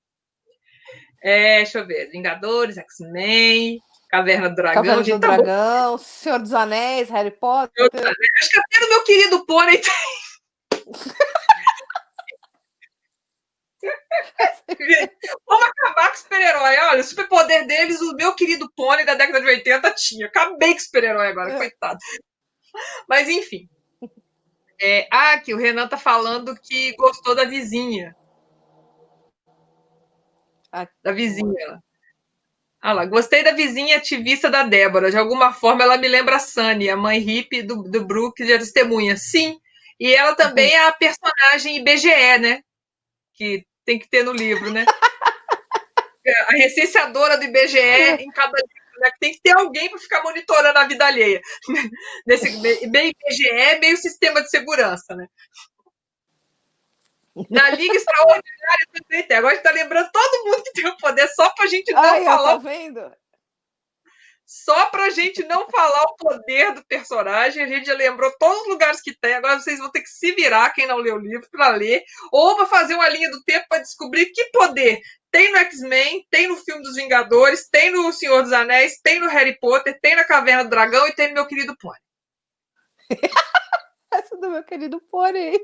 Deixa eu ver. Vingadores, X-Men, Caverna do Dragão. Caverna do Dragão, Senhor dos Anéis, Harry Potter. Acho que até no Meu Querido Pônei tem. Vamos acabar com o super-herói. Olha, o superpoder deles, o Meu Querido Pônei da década de 80 tinha. Acabei com o super-herói agora, coitado. Mas, enfim. Aqui o Renan tá falando que gostou da vizinha. Da vizinha. Olha lá, gostei da vizinha ativista da Débora. De alguma forma, ela me lembra a Sunny, a mãe hippie do Brooke de A Testemunha. Sim, e ela também é a personagem IBGE, né? Que tem que ter no livro, né? A recenseadora do IBGE em cada livro, né? Tem que ter alguém para ficar monitorando a vida alheia. Meio IBGE, meio sistema de segurança, né? Na Liga Extraordinária também tem. Agora a gente tá lembrando todo mundo que tem o poder só pra gente não falar. Tá vendo? Só pra gente não falar o poder do personagem. A gente já lembrou todos os lugares que tem. Agora vocês vão ter que se virar, quem não leu o livro, pra ler. Ou pra fazer uma linha do tempo pra descobrir que poder tem no X-Men, tem no filme dos Vingadores, tem no Senhor dos Anéis, tem no Harry Potter, tem na Caverna do Dragão e tem no Meu Querido Pônei. Essa do Meu Querido Pônei.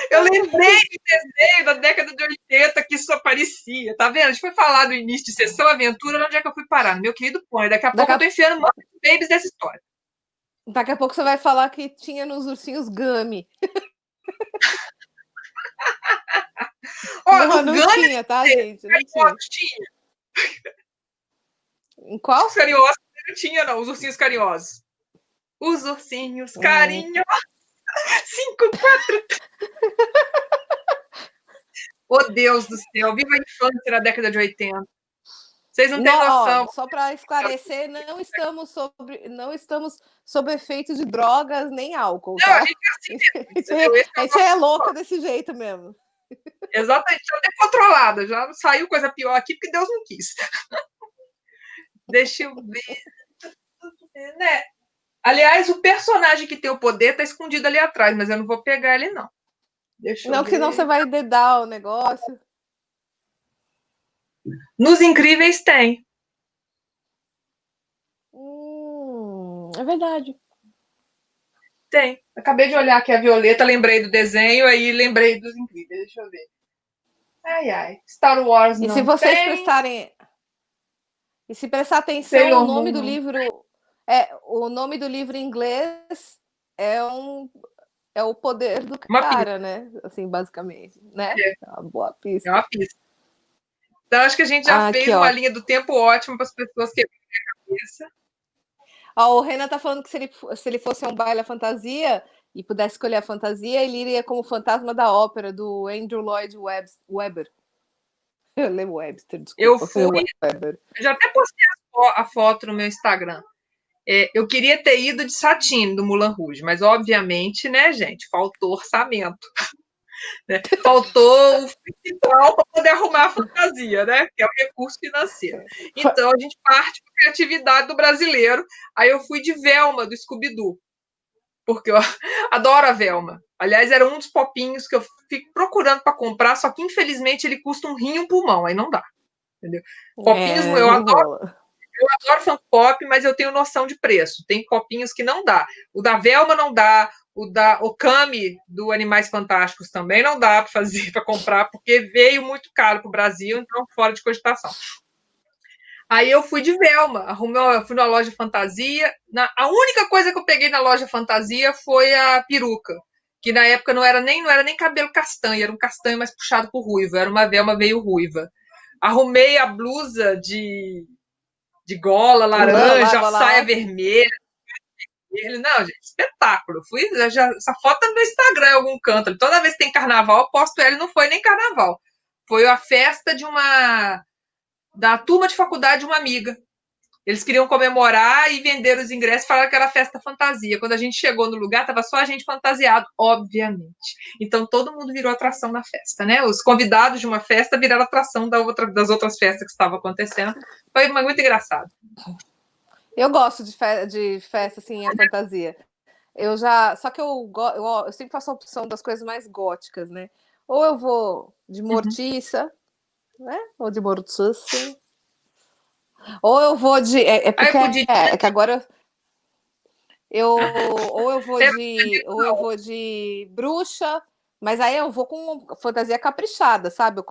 Eu lembrei de desenho da década de 80 que isso aparecia. Tá vendo? A gente foi falar no início de Sessão Aventura, onde é que eu fui parar? Meu Querido Pônei. Daqui a pouco eu tô enfiando mais babies dessa história. Daqui a pouco você vai falar que tinha nos ursinhos Gummy. Ó, Não, no não Gummy tinha, tá, gente? Não tinha. carinhosos tinha. Em Os qual? carinhosos não tinha, não. Os ursinhos carinhosos. Os ursinhos carinhosos. 5, 4. Oh, Deus do céu. Viva a infância na década de 80. Vocês não têm noção. Ó, só para esclarecer, não estamos sob efeito de drogas nem álcool, Não, a tá? gente é assim mesmo, entendeu? Esse A é o gente é nosso louca desse jeito mesmo. exatamente, já até controlada, já saiu coisa pior aqui porque Deus não quis. Deixa eu ver, né? Aliás, o personagem que tem o poder tá escondido ali atrás, mas eu não vou pegar ele, não. Deixa eu Não, que senão você ver. vai dedar o negócio. Nos Incríveis tem. É verdade. Tem. Acabei de olhar aqui a Violeta, lembrei do desenho, aí lembrei dos Incríveis. Deixa eu ver. Ai, ai. Star Wars E se não vocês tem. prestarem. E se prestar atenção, Sailor Moon não. o nome do livro em inglês é um é o poder do Uma pista. cara, né? Assim, basicamente, né? É, É uma boa é pista. uma pista. Então, acho que a gente já Ah, aqui, fez uma ó. linha do tempo ótima para as pessoas que cabeça. Ó, o Renan tá falando que se ele fosse um baile à fantasia e pudesse escolher a fantasia, ele iria como fantasma da ópera do Andrew Lloyd Webber. Eu leio Webster, Eu desculpa. fui, Webber. já até postei a foto no meu Instagram. Eu queria ter ido de Satine, do Moulin Rouge, mas obviamente, né, gente, faltou orçamento. Né? Faltou o principal para poder arrumar a fantasia, né? Que é o recurso financeiro. Então a gente parte para a criatividade do brasileiro. Aí eu fui de Velma, do Scooby-Doo, porque eu adoro a Velma. Aliás, era um dos popinhos que eu fico procurando para comprar, só que infelizmente ele custa um rim e um pulmão, aí não dá. Entendeu? Popinhos, É, não rola. eu adoro Funko Pop, mas eu tenho noção de preço. Tem copinhos que não dá. O da Velma não dá, o da Okami do Animais Fantásticos também não dá para fazer, para comprar, porque veio muito caro para o Brasil, então fora de cogitação. Aí eu fui de Velma, fui na loja fantasia. A única coisa que eu peguei na loja fantasia foi a peruca, que na época não era nem cabelo castanho, era um castanho mais puxado por ruivo, era uma Velma meio ruiva. Arrumei a blusa de gola laranja, a saia Lá. vermelha. Ele, não, gente, espetáculo. Essa foto tá no meu Instagram em algum canto. Toda vez que tem carnaval, eu posto ele, não foi nem carnaval. Foi a festa da turma de faculdade de uma amiga. Eles queriam comemorar e vender os ingressos, falaram que era festa fantasia. Quando a gente chegou no lugar, tava só a gente fantasiado, obviamente. Então todo mundo virou atração na festa, né? Os convidados de uma festa viraram atração das outras festas que estavam acontecendo. Foi muito engraçado. Eu gosto de festa, assim, a fantasia. Só que eu sempre faço a opção das coisas mais góticas, né? Ou eu vou de mortiça, né? Ou de mortiça. Ou eu vou de. Aí podia. É que agora eu. Ou eu vou de bruxa, mas aí eu vou com uma fantasia caprichada, sabe?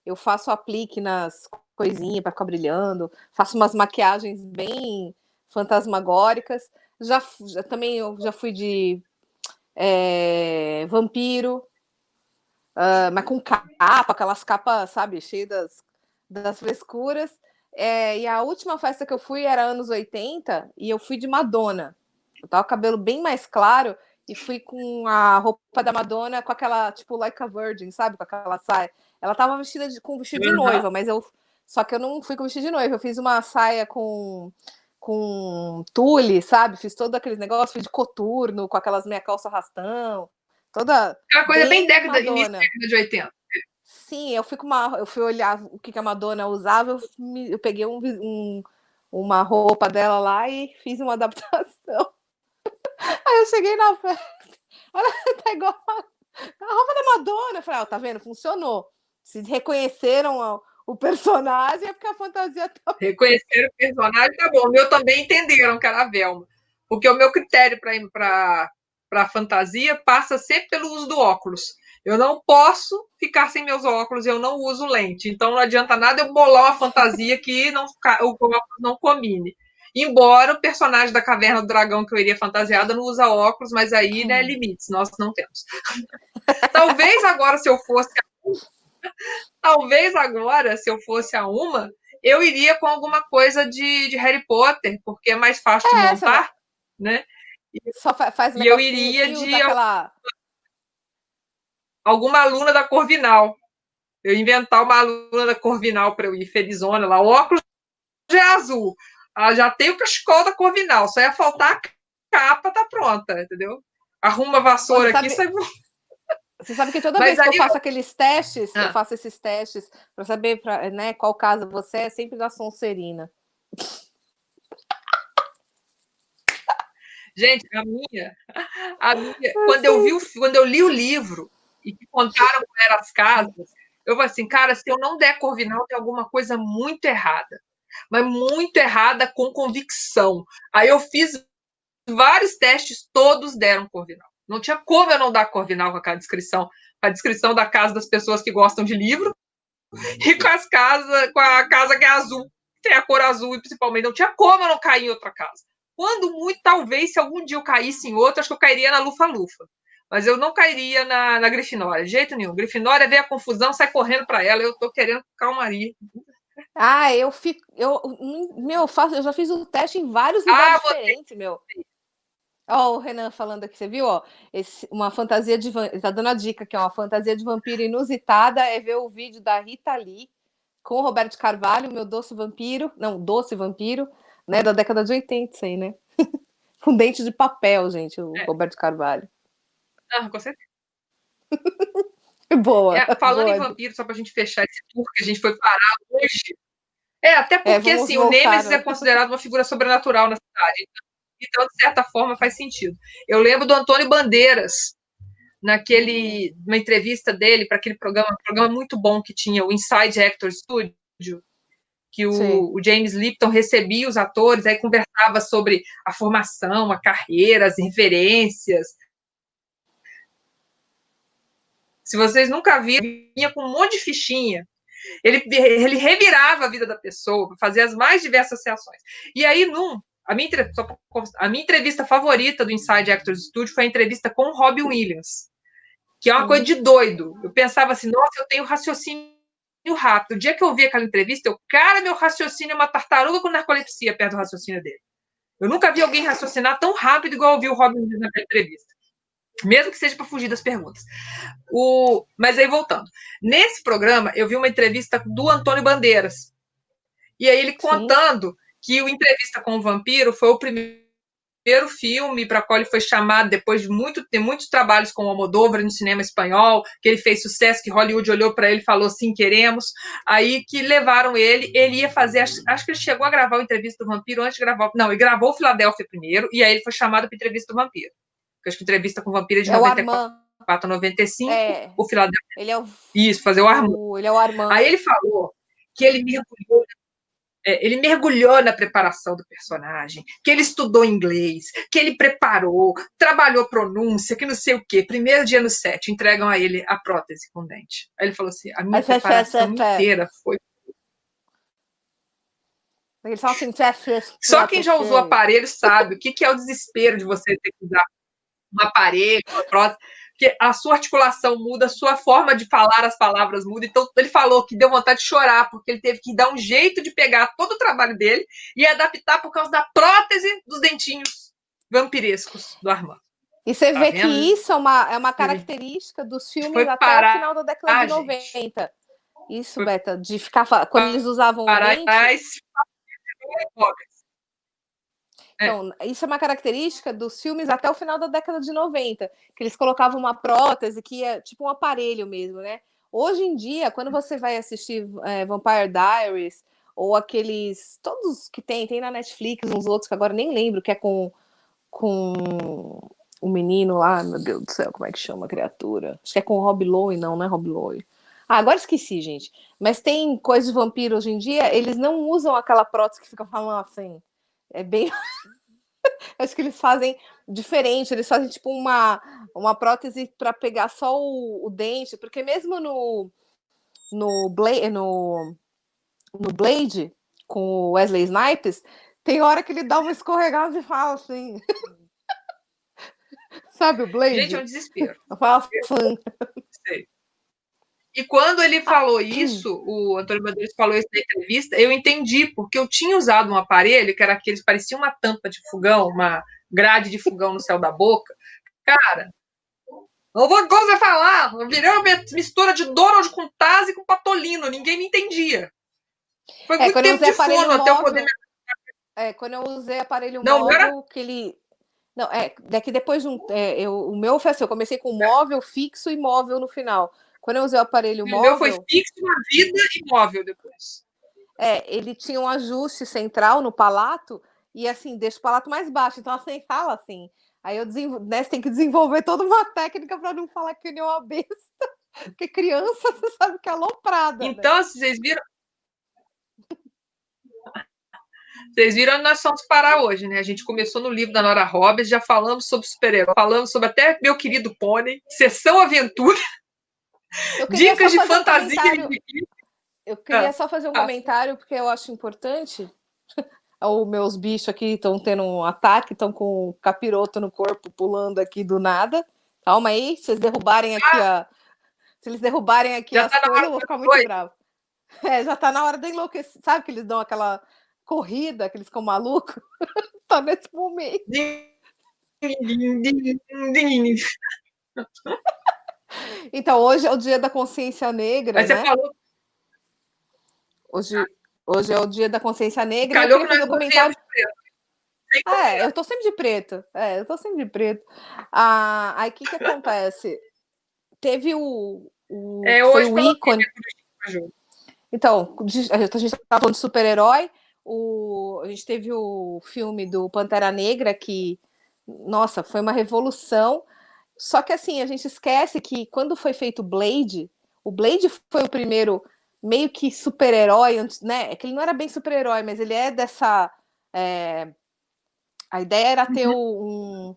Eu faço aplique nas coisinhas para ficar brilhando, faço umas maquiagens bem fantasmagóricas. Também eu já fui de vampiro, mas com capa, aquelas capas, sabe, cheias das frescuras. E a última festa que eu fui era anos 80 e eu fui de Madonna. Eu tava com o cabelo bem mais claro e fui com a roupa da Madonna com aquela, tipo, like a virgin, sabe? Com aquela saia. Ela tava vestida com vestido de noiva, mas só que eu não fui com vestido de noiva. Eu fiz uma saia com tule, sabe? Fiz todo aquele negócio, fui de coturno, com aquelas meia calça rastão. Toda Aquela coisa bem início da Madonna. década de 80. Sim, eu fui olhar o que a Madonna usava, eu peguei uma roupa dela lá e fiz uma adaptação. Aí eu cheguei na festa, ela tá igual a roupa da Madonna. Eu falei, tá vendo? Funcionou. Se reconheceram o personagem, é porque a fantasia tá. Reconheceram o personagem, tá bom. O meu também entenderam que era a Velma. Porque o meu critério para ir para a fantasia passa sempre pelo uso do óculos. Eu não posso ficar sem meus óculos, eu não uso lente. Então não adianta nada eu bolar uma fantasia que o óculos não combine. Embora o personagem da Caverna do Dragão que eu iria fantasiada não usa óculos, mas aí, né, limites, nós não temos. Talvez agora, se eu fosse a uma, eu iria com alguma coisa de Harry Potter, porque é mais fácil de montar, né? Só faz um E eu negocinho iria e usa de aquela... alguma aluna da Corvinal. Eu inventar uma aluna da Corvinal para eu ir felizona lá. O óculos já é azul. Já tenho para a escola da Corvinal. Só ia faltar a capa, tá pronta, entendeu? Arruma a vassoura aqui, sai. Você sabe que toda Mas vez que eu aí faço aqueles testes, eu faço esses testes para saber né, qual casa você é, sempre da Sonserina. Gente, quando eu li o livro e que contaram como eram as casas, eu falei assim, cara, se eu não der Corvinal, tem alguma coisa muito errada. Mas muito errada com convicção. Aí eu fiz vários testes, todos deram Corvinal. Não tinha como eu não dar Corvinal com aquela descrição. A descrição da casa das pessoas que gostam de livro e com a casa que é azul, tem a cor azul e principalmente não tinha como eu não cair em outra casa. Quando muito, talvez, se algum dia eu caísse em outra, acho que eu cairia na Lufa-Lufa. Mas eu não cairia na Grifinória, de jeito nenhum. Grifinória vê a confusão, sai correndo para ela, eu tô querendo calmaria. Eu já fiz o teste em vários lugares diferentes, meu. Ó, o Renan falando aqui, você viu? Ó, uma fantasia de vampiro. Tá dando a dica que é uma fantasia de vampiro inusitada é ver o vídeo da Rita Lee com o Roberto Carvalho, meu doce vampiro. Não, doce vampiro, né? Da década de 80, isso aí, né? Com dente de papel, gente, o Roberto Carvalho. Com certeza. Boa. Falando boa. em vampiro, só pra gente fechar esse tour que a gente foi parar hoje. Até porque assim, o Nêmesis é considerado uma figura sobrenatural na cidade. Então, de certa forma, faz sentido. Eu lembro do Antônio Bandeiras, numa entrevista dele para aquele programa muito bom que tinha, o Inside Actor Studio, que o James Lipton recebia os atores, aí conversava sobre a formação, a carreira, as referências. Se vocês nunca viram, vinha com um monte de fichinha. Ele revirava a vida da pessoa para fazer as mais diversas reações. E aí, a minha entrevista favorita do Inside Actors Studio foi a entrevista com o Robin Williams, que é uma coisa de doido. Eu pensava assim, nossa, eu tenho raciocínio rápido. O dia que eu vi aquela entrevista, meu raciocínio é uma tartaruga com narcolepsia perto do raciocínio dele. Eu nunca vi alguém raciocinar tão rápido igual eu vi o Robin Williams naquela entrevista. Mesmo que seja para fugir das perguntas. Mas aí, voltando. Nesse programa, eu vi uma entrevista do Antônio Bandeiras. E aí ele contando que o Entrevista com o Vampiro foi o primeiro filme para qual ele foi chamado depois de muitos trabalhos com o Almodóvar no cinema espanhol, que ele fez sucesso, que Hollywood olhou para ele e falou, sim, queremos. Aí que levaram ele ia fazer, acho que ele chegou a gravar o Entrevista do Vampiro antes de gravar, não, ele gravou o Filadélfia primeiro, e aí ele foi chamado para Entrevista do Vampiro. Porque acho que Entrevista com o Vampiro é de 94, 95, o Filadélfia. Ele é Isso, fazer o Armand. Ele é o Armand. Aí ele falou que ele mergulhou na preparação do personagem, que ele estudou inglês, que ele preparou, trabalhou pronúncia, que não sei o quê. Primeiro dia no set, entregam a ele a prótese com dente. Aí ele falou assim, a minha preparação inteira foi... Ele fala assim, só quem já usou aparelho sabe o que é o desespero de você ter que usar um aparelho, uma prótese, porque a sua articulação muda, a sua forma de falar as palavras muda. Então, ele falou que deu vontade de chorar, porque ele teve que dar um jeito de pegar todo o trabalho dele e adaptar por causa da prótese dos dentinhos vampirescos do Armand. E você vê que isso é uma característica dos filmes até o final da década de 90. Isso, Beta, de ficar... Quando eles usavam dente... Então, isso é uma característica dos filmes até o final da década de 90, que eles colocavam uma prótese que é tipo um aparelho mesmo, né? Hoje em dia, quando você vai assistir Vampire Diaries, ou aqueles... Todos que tem na Netflix, uns outros que agora nem lembro, que é com o menino lá, meu Deus do céu, como é que chama a criatura? Acho que é com o Rob Lowe, não é Rob Lowe. Agora esqueci, gente. Mas tem coisa de vampiro hoje em dia, eles não usam aquela prótese que fica falando assim. É bem... Acho que eles fazem diferente, eles fazem tipo uma prótese para pegar só o dente, porque mesmo no Blade com o Wesley Snipes, Tem hora que ele dá uma escorregada e fala assim. Sabe o Blade? Gente, é um desespero. Eu falo assim. Sei. E quando ele falou isso, o Antônio Bandeiras falou isso na entrevista, eu entendi, porque eu tinha usado um aparelho que era aqueles, parecia uma tampa de fogão, uma grade de fogão no céu da boca. Cara, não vou coisa falar, virou uma mistura de Donald com Taz e com Patolino, ninguém me entendia. Foi muito Quando eu tempo usei de aparelho fono até eu móvel, poder. quando eu usei aparelho Não era. móvel, que ele. Não, daqui depois de o meu foi assim, eu comecei com móvel, fixo e móvel no final. Quando eu usei o aparelho O meu foi móvel, fixo na vida e móvel depois. ele tinha um ajuste central no palato e assim, deixa o palato mais baixo, então assim fala assim. Aí né, você tem que desenvolver toda uma técnica para não falar que nem uma besta. Porque criança, você sabe que é aloprada, então, né? vocês viram. Vocês viram onde nós vamos parar hoje, né? A gente começou no livro da Nora Roberts, já falamos sobre super-herói, falamos sobre até meu querido pônei, sessão aventura, Eu queria dicas só de fazer um fantasia. comentário. Eu queria só fazer um comentário, porque eu acho importante. Os meus bichos aqui estão tendo um ataque, estão com capiroto no corpo, pulando aqui do nada. Calma aí, se eles derrubarem aqui se eles derrubarem aqui já as tá coisas, eu vou ficar muito bravo. Já tá na hora de enlouquecer. Sabe que eles dão aquela corrida, que eles ficam malucos? Tá nesse momento. Então, hoje é o dia da consciência negra, Mas você né? falou. Hoje é o dia da consciência negra e eu Calhou queria que nós fazer um não viemos comentário. de preto. Eu tô sempre de preto. Eu tô sempre de preto. Aí o que acontece? Teve que foi Hoje o pela ícone. Então, a gente estava falando de super-herói. A gente teve o filme do Pantera Negra, que, nossa, foi uma revolução. Só que assim, a gente esquece que quando foi feito o Blade foi o primeiro meio que super-herói, né? É que ele não era bem super-herói, mas ele é dessa. A ideia era ter um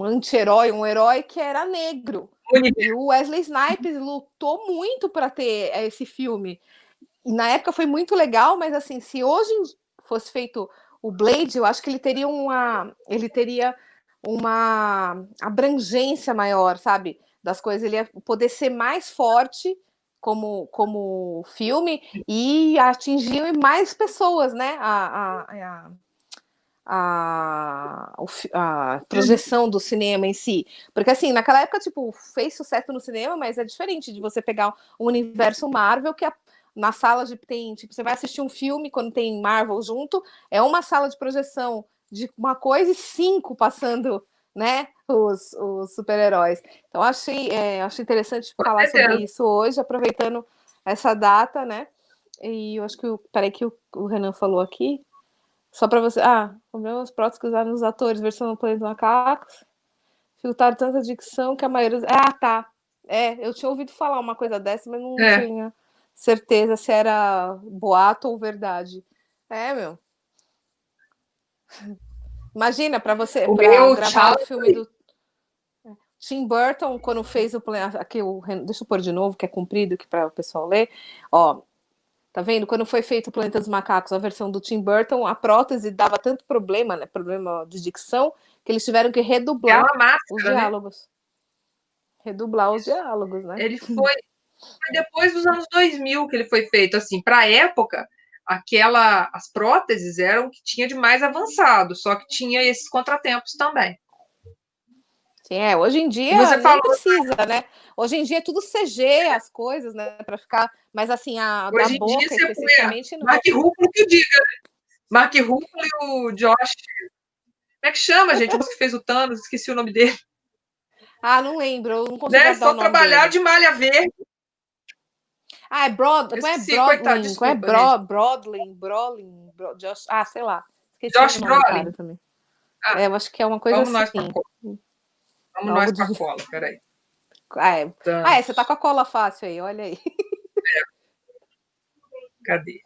anti-herói, um herói que era negro. E o Wesley Snipes lutou muito para ter esse filme. E na época foi muito legal, mas assim, se hoje fosse feito o Blade, eu acho que ele teria uma abrangência maior, sabe? Das coisas, ele ia poder ser mais forte como filme e atingir mais pessoas, né? A projeção do cinema em si. Porque, assim, naquela época, tipo, fez sucesso no cinema, mas é diferente de você pegar o universo Marvel, que na sala tipo, você vai assistir um filme quando tem Marvel junto, é uma sala de projeção de uma coisa e 5 passando, né, os super-heróis. Então, achei interessante falar sobre isso hoje, aproveitando essa data, né? E eu acho que peraí que o Renan falou aqui. Só para você. Problemas próteses que usaram nos atores, versão do Planeta dos Macacos. Filtraram tanta dicção que a maioria. Tá. Eu tinha ouvido falar uma coisa dessa, mas não tinha certeza se era boato ou verdade. Meu. Imagina, para você gravar o filme do Tim Burton, quando fez o Planeta. Aqui, deixa eu pôr de novo, que é comprido, aqui para o pessoal ler. Ó. Tá vendo? Quando foi feito o Planeta dos Macacos, a versão do Tim Burton, a prótese dava tanto problema, né? Problema de dicção, que eles tiveram que redublar os diálogos. Né? Redublar os diálogos, né? Ele foi depois dos anos 2000 que ele foi feito, assim, para a época, as próteses eram o que tinha de mais avançado, só que tinha esses contratempos também. Sim, hoje em dia nem precisa, né? Hoje em dia é tudo CG, as coisas, né? Para ficar, mas assim, a da boca especificamente não. Mark Ruffalo que diga, né? Mark Ruffalo e o Josh. Como é que chama, gente? O que fez o Thanos, esqueci o nome dele. Não lembro, eu não consigo dar o nome trabalhar dele. de malha verde. Como é Broadwing? Como é Broadling? Josh, sei lá. Esqueci Josh o nome Brolin. do cara também. Eu acho que é uma coisa vamos assim. Vamos nós pra cola, peraí. Você tá com a cola fácil aí, olha aí. Cadê?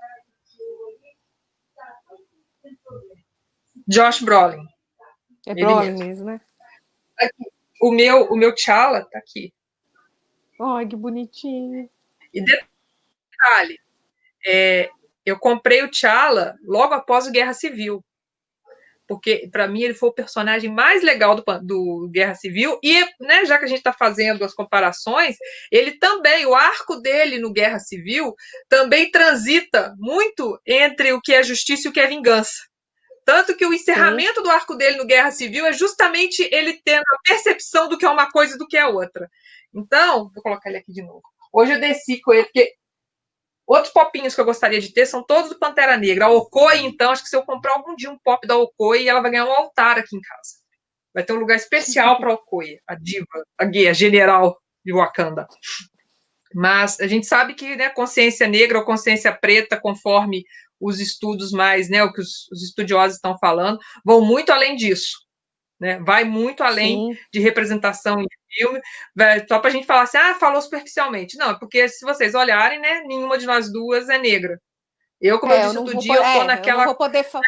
Josh Brolin. É Brolin mesmo, né? Aqui. O meu T'Challa tá aqui. Ai, que bonitinho. E detalhe, Eu comprei o T'Challa logo após o Guerra Civil, porque para mim ele foi o personagem mais legal do Guerra Civil, e né, já que a gente está fazendo as comparações, ele também, o arco dele no Guerra Civil, também transita muito entre o que é justiça e o que é vingança. Tanto que o encerramento Sim. do arco dele no Guerra Civil é justamente ele tendo a percepção do que é uma coisa e do que é outra. Então, vou colocar ele aqui de novo. Hoje eu desci com ele, porque outros popinhos que eu gostaria de ter são todos do Pantera Negra. A Okoi, então, acho que se eu comprar algum dia um pop da Okoi, ela vai ganhar um altar aqui em casa. Vai ter um lugar especial para a Okoi, a diva, a guia, a general de Wakanda. Mas a gente sabe que, né, consciência negra ou consciência preta, conforme os estudos mais, né, o que os estudiosos estão falando, vão muito além disso. Né? Vai muito além Sim. de representação em filme, só para a gente falar assim, falou superficialmente. Não, porque se vocês olharem, né, nenhuma de nós duas é negra. Eu, como eu disse outro dia, eu estou naquela representação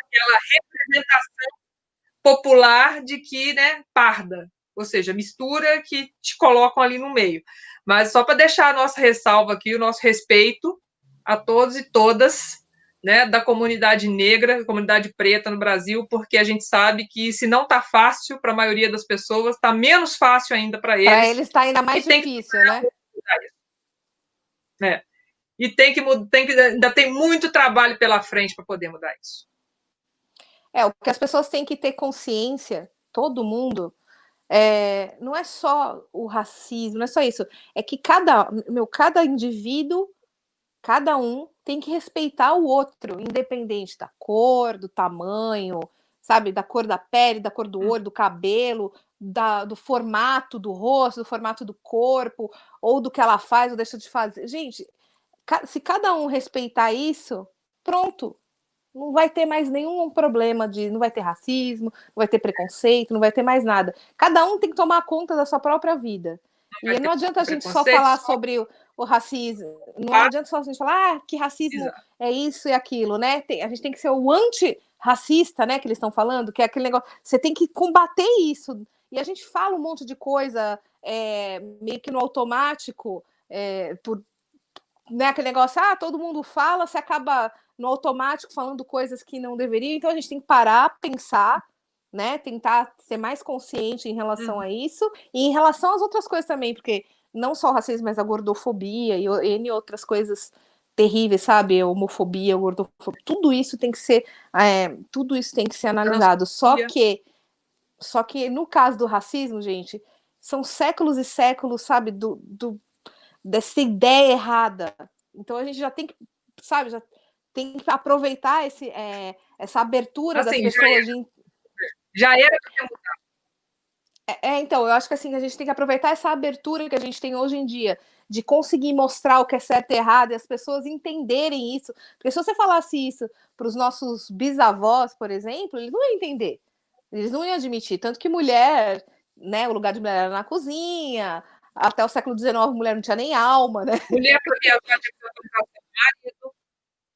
popular de que, né, parda, ou seja, mistura que te colocam ali no meio. Mas só para deixar a nossa ressalva aqui, o nosso respeito a todos e todas, né, da comunidade negra, comunidade preta no Brasil, porque a gente sabe que se não está fácil para a maioria das pessoas, está menos fácil ainda para eles. Para eles está ainda mais difícil, né? E ainda tem muito trabalho pela frente para poder mudar isso. O que as pessoas têm que ter consciência, todo mundo, não é só o racismo, não é só isso. É que cada indivíduo, cada um tem que respeitar o outro, independente da cor, do tamanho, sabe, da cor da pele, da cor do olho, do cabelo, do formato do rosto, do formato do corpo, ou do que ela faz ou deixa de fazer. Gente, se cada um respeitar isso, pronto. Não vai ter mais nenhum problema não vai ter racismo, não vai ter preconceito, não vai ter mais nada. Cada um tem que tomar conta da sua própria vida. E não adianta a gente só falar sobre o racismo. Não adianta só a gente falar que racismo é isso e aquilo, né? A gente tem que ser o antirracista, né? Que eles estão falando, que é aquele negócio. Você tem que combater isso. E a gente fala um monte de coisa meio que no automático, né, aquele negócio, todo mundo fala, você acaba no automático falando coisas que não deveriam, então a gente tem que parar, pensar, né, tentar ser mais consciente em relação a isso, e em relação às outras coisas também, porque não só o racismo, mas a gordofobia e N outras coisas terríveis, sabe, a homofobia, a gordofobia, tudo isso tem que ser analisado, só que no caso do racismo, gente, são séculos e séculos, sabe, dessa ideia errada. Então a gente já tem que, sabe, já tem que aproveitar essa abertura assim, das pessoas. Já era para ter mudado. Então, eu acho que assim, a gente tem que aproveitar essa abertura que a gente tem hoje em dia, de conseguir mostrar o que é certo e errado, e as pessoas entenderem isso. Porque se você falasse isso para os nossos bisavós, por exemplo, eles não iam entender. Eles não iam admitir. Tanto que mulher, né, o lugar de mulher era na cozinha, até o século XIX, mulher não tinha nem alma, né? Mulher podia marido.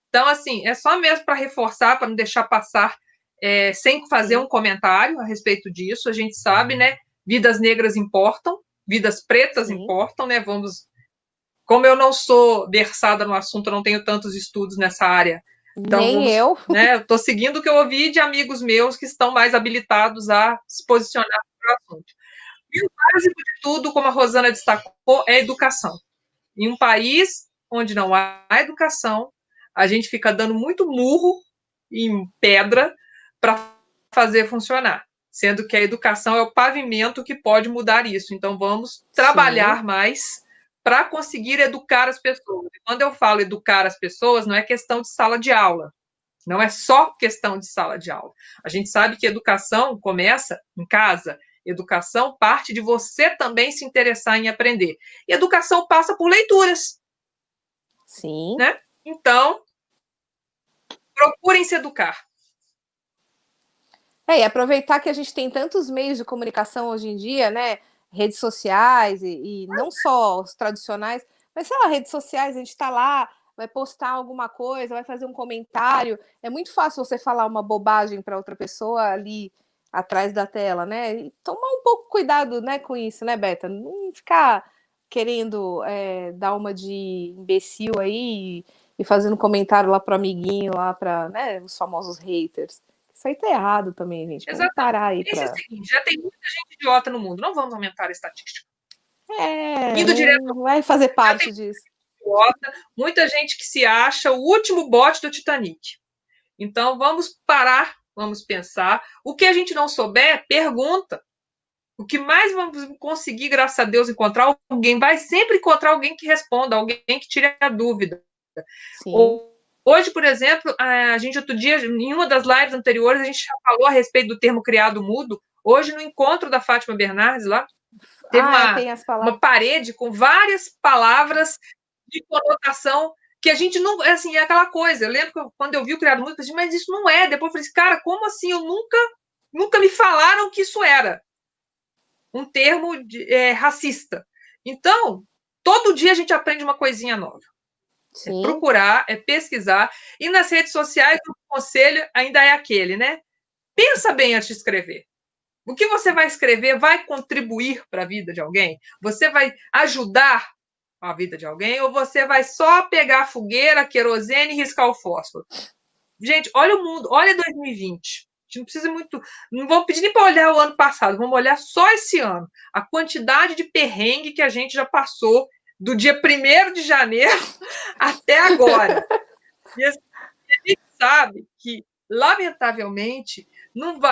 Então, assim, é só mesmo para reforçar, para não deixar passar sem fazer um comentário a respeito disso. A gente sabe, né? Vidas negras importam, vidas pretas importam, né? Como eu não sou versada no assunto, eu não tenho tantos estudos nessa área. Então, nem eu. Né, estou seguindo o que eu ouvi de amigos meus que estão mais habilitados a se posicionar no assunto. E o básico de tudo, como a Rosana destacou, é a educação. Em um país onde não há educação, a gente fica dando muito murro em pedra para fazer funcionar, sendo que a educação é o pavimento que pode mudar isso. Então, vamos trabalhar mais para conseguir educar as pessoas. E quando eu falo educar as pessoas, não é questão de sala de aula. Não é só questão de sala de aula. A gente sabe que educação começa em casa. Educação parte de você também se interessar em aprender. E educação passa por leituras. Sim. Né? Então, procurem se educar. E aproveitar que a gente tem tantos meios de comunicação hoje em dia, né? Redes sociais e não só os tradicionais, mas sei lá, redes sociais, a gente está lá, vai postar alguma coisa, vai fazer um comentário. É muito fácil você falar uma bobagem para outra pessoa ali atrás da tela, né? E tomar um pouco cuidado, né, com isso, né, Beta? Não ficar querendo dar uma de imbecil aí e fazendo comentário lá pro amiguinho, lá para, né, os famosos haters. Isso aí tá errado também, gente. Vamos parar aí Pense o pra... seguinte, já tem muita gente idiota no mundo, não vamos aumentar a estatística. Indo direto, não vai fazer já parte tem disso. idiota, muita gente que se acha o último bote do Titanic. Então, vamos parar, vamos pensar. O que a gente não souber, pergunta. O que mais vamos conseguir, graças a Deus, encontrar alguém, vai sempre encontrar alguém que responda, alguém que tire a dúvida. Sim. Hoje, por exemplo, a gente outro dia, em uma das lives anteriores, a gente já falou a respeito do termo criado mudo. Hoje, no encontro da Fátima Bernardes, lá, teve tem as palavras. uma parede com várias palavras de conotação que a gente não. Assim, é aquela coisa. Eu lembro que quando eu vi o criado mudo, eu pensei, mas isso não é. Depois eu falei assim, cara, como assim? Eu nunca me falaram que isso era um termo racista. Então, todo dia a gente aprende uma coisinha nova. Sim. É procurar, é pesquisar. E nas redes sociais, o conselho ainda é aquele, né? Pensa bem antes de escrever. O que você vai escrever vai contribuir para a vida de alguém? Você vai ajudar a vida de alguém? Ou você vai só pegar a fogueira, querosene e riscar o fósforo? Gente, olha o mundo, olha 2020. A gente não precisa muito. Não vamos pedir nem para olhar o ano passado, vamos olhar só esse ano. A quantidade de perrengue que a gente já passou do dia 1º de janeiro até agora. E a gente sabe que, lamentavelmente,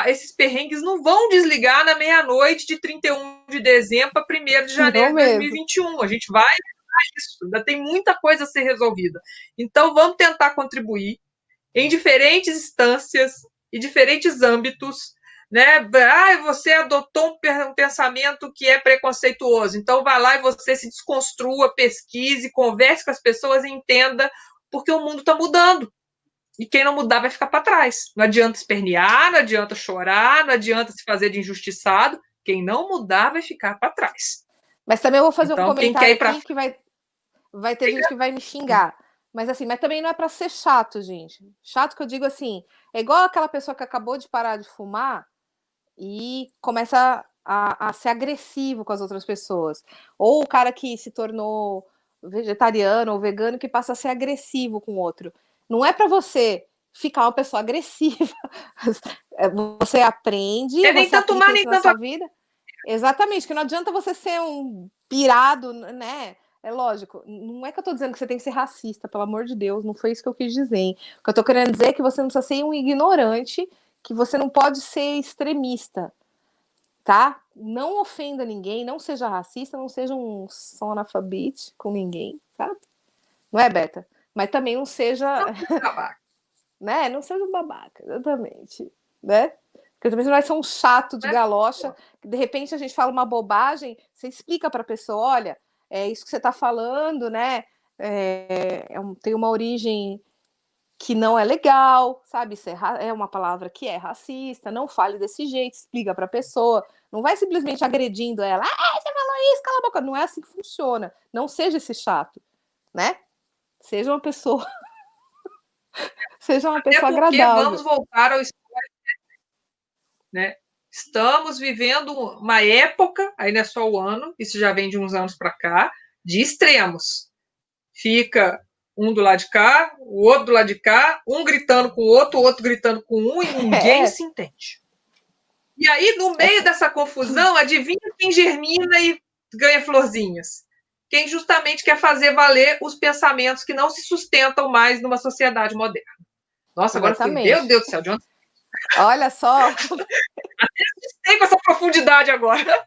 esses perrengues não vão desligar na meia-noite de 31 de dezembro para 1º de janeiro de 2021. A gente vai isso, ainda tem muita coisa a ser resolvida. Então, vamos tentar contribuir em diferentes instâncias e diferentes âmbitos, né? Você adotou um pensamento que é preconceituoso, então vá lá e você se desconstrua, pesquise, converse com as pessoas e entenda, porque o mundo está mudando. E quem não mudar vai ficar para trás. Não adianta espernear, não adianta chorar, não adianta se fazer de injustiçado. Quem não mudar vai ficar para trás. Mas também eu vou fazer então, um comentário aqui que vai ter gente que vai me xingar. Mas assim, mas também não é para ser chato, gente. Chato que eu digo assim, é igual aquela pessoa que acabou de parar de fumar e começa a ser agressivo com as outras pessoas. Ou o cara que se tornou vegetariano ou vegano que passa a ser agressivo com o outro. Não é para você ficar uma pessoa agressiva. Você aprende, nem você tanto aplica nem isso na tanto sua vida. Exatamente, que não adianta você ser um pirado, né? É lógico, não é que eu tô dizendo que você tem que ser racista, pelo amor de Deus, não foi isso que eu quis dizer. O que eu tô querendo dizer é que você não precisa ser um ignorante, que você não pode ser extremista, tá? Não ofenda ninguém, não seja racista, não seja um sonanafabete com ninguém, sabe? Não é, Beta? Mas também não seja... né? Não seja um babaca, exatamente, né? Porque também você não vai ser um chato de galocha, que de repente a gente fala uma bobagem, você explica para a pessoa, olha, é isso que você está falando, né? Tem uma origem que não é legal, sabe? Isso é uma palavra que é racista, não fale desse jeito, explica para a pessoa. Não vai simplesmente agredindo ela, você falou isso, cala a boca. Não é assim que funciona. Não seja esse chato, né? Seja uma pessoa... seja uma pessoa agradável. Vamos voltar ao histórico, né? Estamos vivendo uma época, aí não é só o ano, isso já vem de uns anos para cá, de extremos. Fica um do lado de cá, o outro do lado de cá, um gritando com o outro gritando com um, e ninguém se entende. E aí, no meio dessa confusão, adivinha quem germina e ganha florzinhas? Quem justamente quer fazer valer os pensamentos que não se sustentam mais numa sociedade moderna. Nossa, agora foi, meu Deus do céu, de onde... Olha só. Até assustei com essa profundidade agora.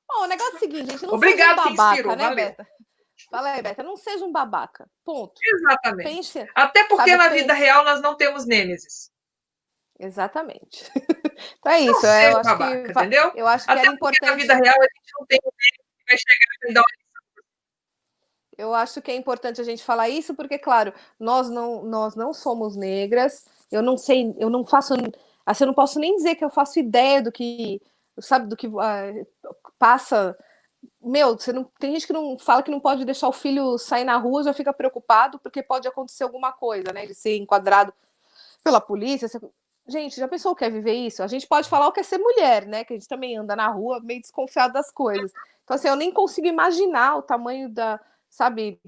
Bom, o negócio é o seguinte, gente, não Obrigado, seja um babaca, inspirou, né, valeu. Beta? Fala aí, Beta, não seja um babaca, ponto. Exatamente. Pense, até porque na vida real nós não temos nêmesis. Exatamente. Então é isso, não eu seja acho babaca, que entendeu? eu acho que até era porque importante. Na vida real a gente não tem nêmesis que vai chegar e dar uma... Eu acho que é importante a gente falar isso, porque, claro, nós não somos negras, eu não sei, eu não faço, assim, eu não posso nem dizer que eu faço ideia do que, sabe, do que passa. Meu, tem gente que não fala que não pode deixar o filho sair na rua, já fica preocupado porque pode acontecer alguma coisa, né? Ele ser enquadrado pela polícia. Gente, já pensou o que é viver isso? A gente pode falar o que é ser mulher, né? Que a gente também anda na rua meio desconfiado das coisas. Então, assim, eu nem consigo imaginar o tamanho da, sabe,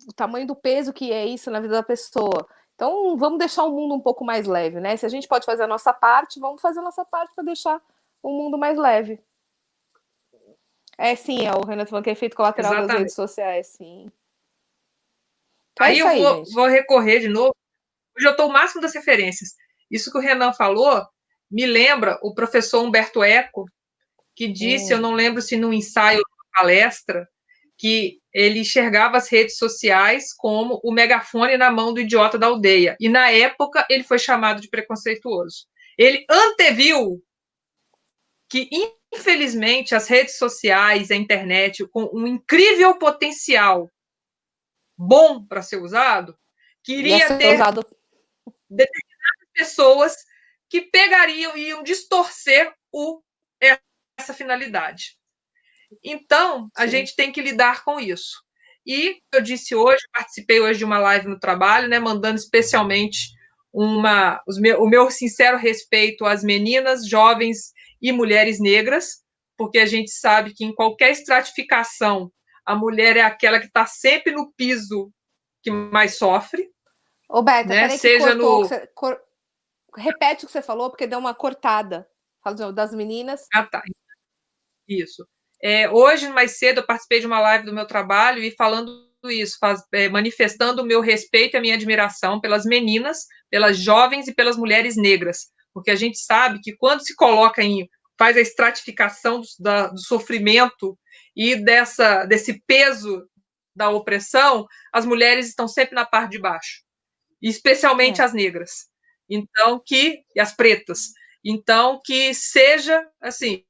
o tamanho do peso que é isso na vida da pessoa. Então, vamos deixar o mundo um pouco mais leve, né? Se a gente pode fazer a nossa parte, vamos fazer a nossa parte para deixar o mundo mais leve. Sim, o Renato falando que é efeito colateral das redes sociais, sim. Então, aí eu vou recorrer de novo. Hoje eu estou o máximo das referências. Isso que o Renan falou me lembra o professor Humberto Eco, que disse, eu não lembro se num ensaio ou numa palestra, que ele enxergava as redes sociais como o megafone na mão do idiota da aldeia. E, na época, ele foi chamado de preconceituoso. Ele anteviu que, infelizmente, as redes sociais, a internet, com um incrível potencial bom para ser usado, queria ter determinadas pessoas que pegariam e iam distorcer essa finalidade. Então, a gente tem que lidar com isso. E eu disse hoje, participei hoje de uma live no trabalho, né, mandando especialmente o meu sincero respeito às meninas, jovens e mulheres negras, porque a gente sabe que em qualquer estratificação a mulher é aquela que está sempre no piso que mais sofre. Ô, Beta, né? Peraí que cortou. Repete o que você falou, porque deu uma cortada. Fala das meninas. Ah, tá. Isso. Hoje, mais cedo, eu participei de uma live do meu trabalho e falando isso, manifestando o meu respeito e a minha admiração pelas meninas, pelas jovens e pelas mulheres negras, porque a gente sabe que quando se coloca faz a estratificação do sofrimento e desse peso da opressão, as mulheres estão sempre na parte de baixo, especialmente as negras, então e as pretas. Então, que seja, assim,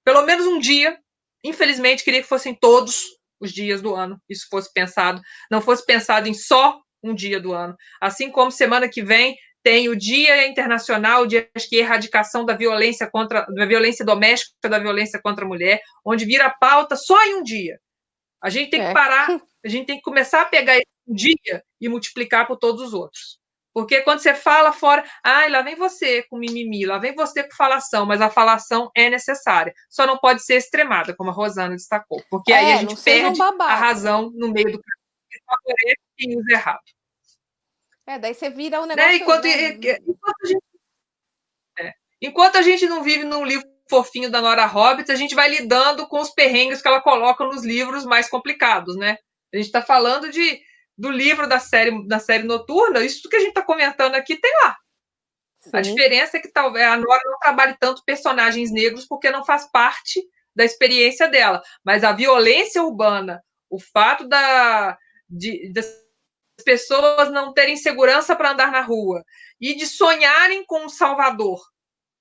pelo menos um dia, infelizmente, queria que fossem todos os dias do ano, isso fosse pensado, não fosse pensado em só um dia do ano. Assim como semana que vem tem o Dia Internacional de Erradicação da Violência Doméstica, da violência contra a mulher, onde vira pauta só em um dia. A gente tem que parar, a gente tem que começar a pegar esse dia e multiplicar por todos os outros. Porque quando você fala fora, lá vem você com mimimi, lá vem você com falação, mas a falação é necessária. Só não pode ser extremada, como a Rosana destacou. Porque aí a gente perde a razão no meio do caminho e favorece quem usa errado. Daí você vira um negócio... Enquanto a gente não vive num livro fofinho da Nora Roberts, a gente vai lidando com os perrengues que ela coloca nos livros mais complicados, né? A gente está falando do livro da série noturna, isso que a gente está comentando aqui tem lá. Sim. A diferença é que talvez a Nora não trabalhe tanto personagens negros porque não faz parte da experiência dela. Mas a violência urbana, o fato das pessoas não terem segurança para andar na rua e de sonharem com um salvador,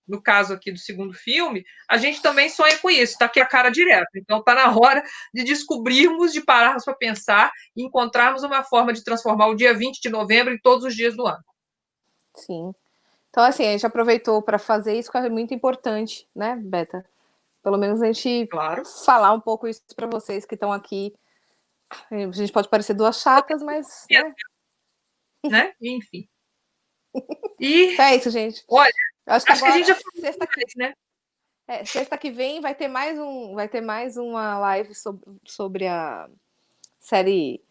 no caso aqui do segundo filme, a gente também sonha com isso, está aqui a cara direto. Então está na hora de descobrirmos, de pararmos para pensar e encontrarmos uma forma de transformar o dia 20 de novembro em todos os dias do ano. Sim. Então, assim, a gente aproveitou para fazer isso, que é muito importante, né, Beta? Pelo menos a gente falar um pouco isso para vocês que estão aqui. A gente pode parecer duas chatas, mas... Né? Enfim. Então é isso, gente. Olha, acho que a gente já falou né? Sexta que vem vai ter mais uma live sobre a série.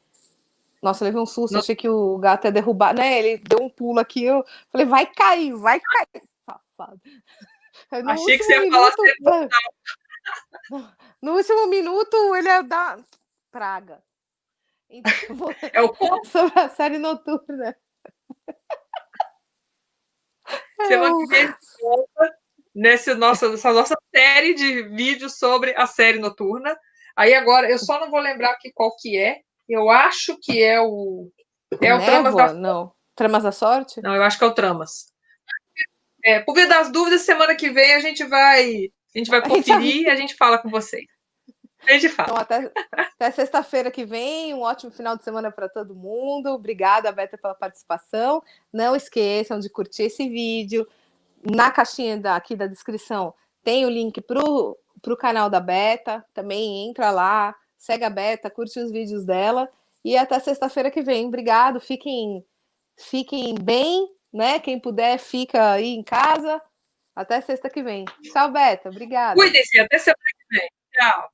Nossa, eu levei um susto, achei que o gato ia derrubar, né? Ele deu um pulo aqui, eu falei, vai cair, safado. Achei que você ia falar no último minuto ele ia dar praga. Então, sobre a série noturna. Semana que vem nessa nossa série de vídeos sobre a série noturna. Aí agora, eu só não vou lembrar aqui qual que é. Eu acho que é o Tramas da Sorte. Não. Tramas da Sorte? Não, eu acho que é o Tramas. Por via das dúvidas, semana que vem a gente vai conferir e a gente fala com vocês. A gente fala. Então, até sexta-feira que vem, um ótimo final de semana para todo mundo. Obrigada, Beta, pela participação. Não esqueçam de curtir esse vídeo. Na caixinha aqui da descrição tem o link para o canal da Beta. Também entra lá, segue a Beta, curte os vídeos dela. E até sexta-feira que vem. Obrigado, fiquem bem, né? Quem puder, fica aí em casa. Até sexta que vem. Tchau, Beta. Obrigada. Cuidem-se, até semana que vem. Tchau.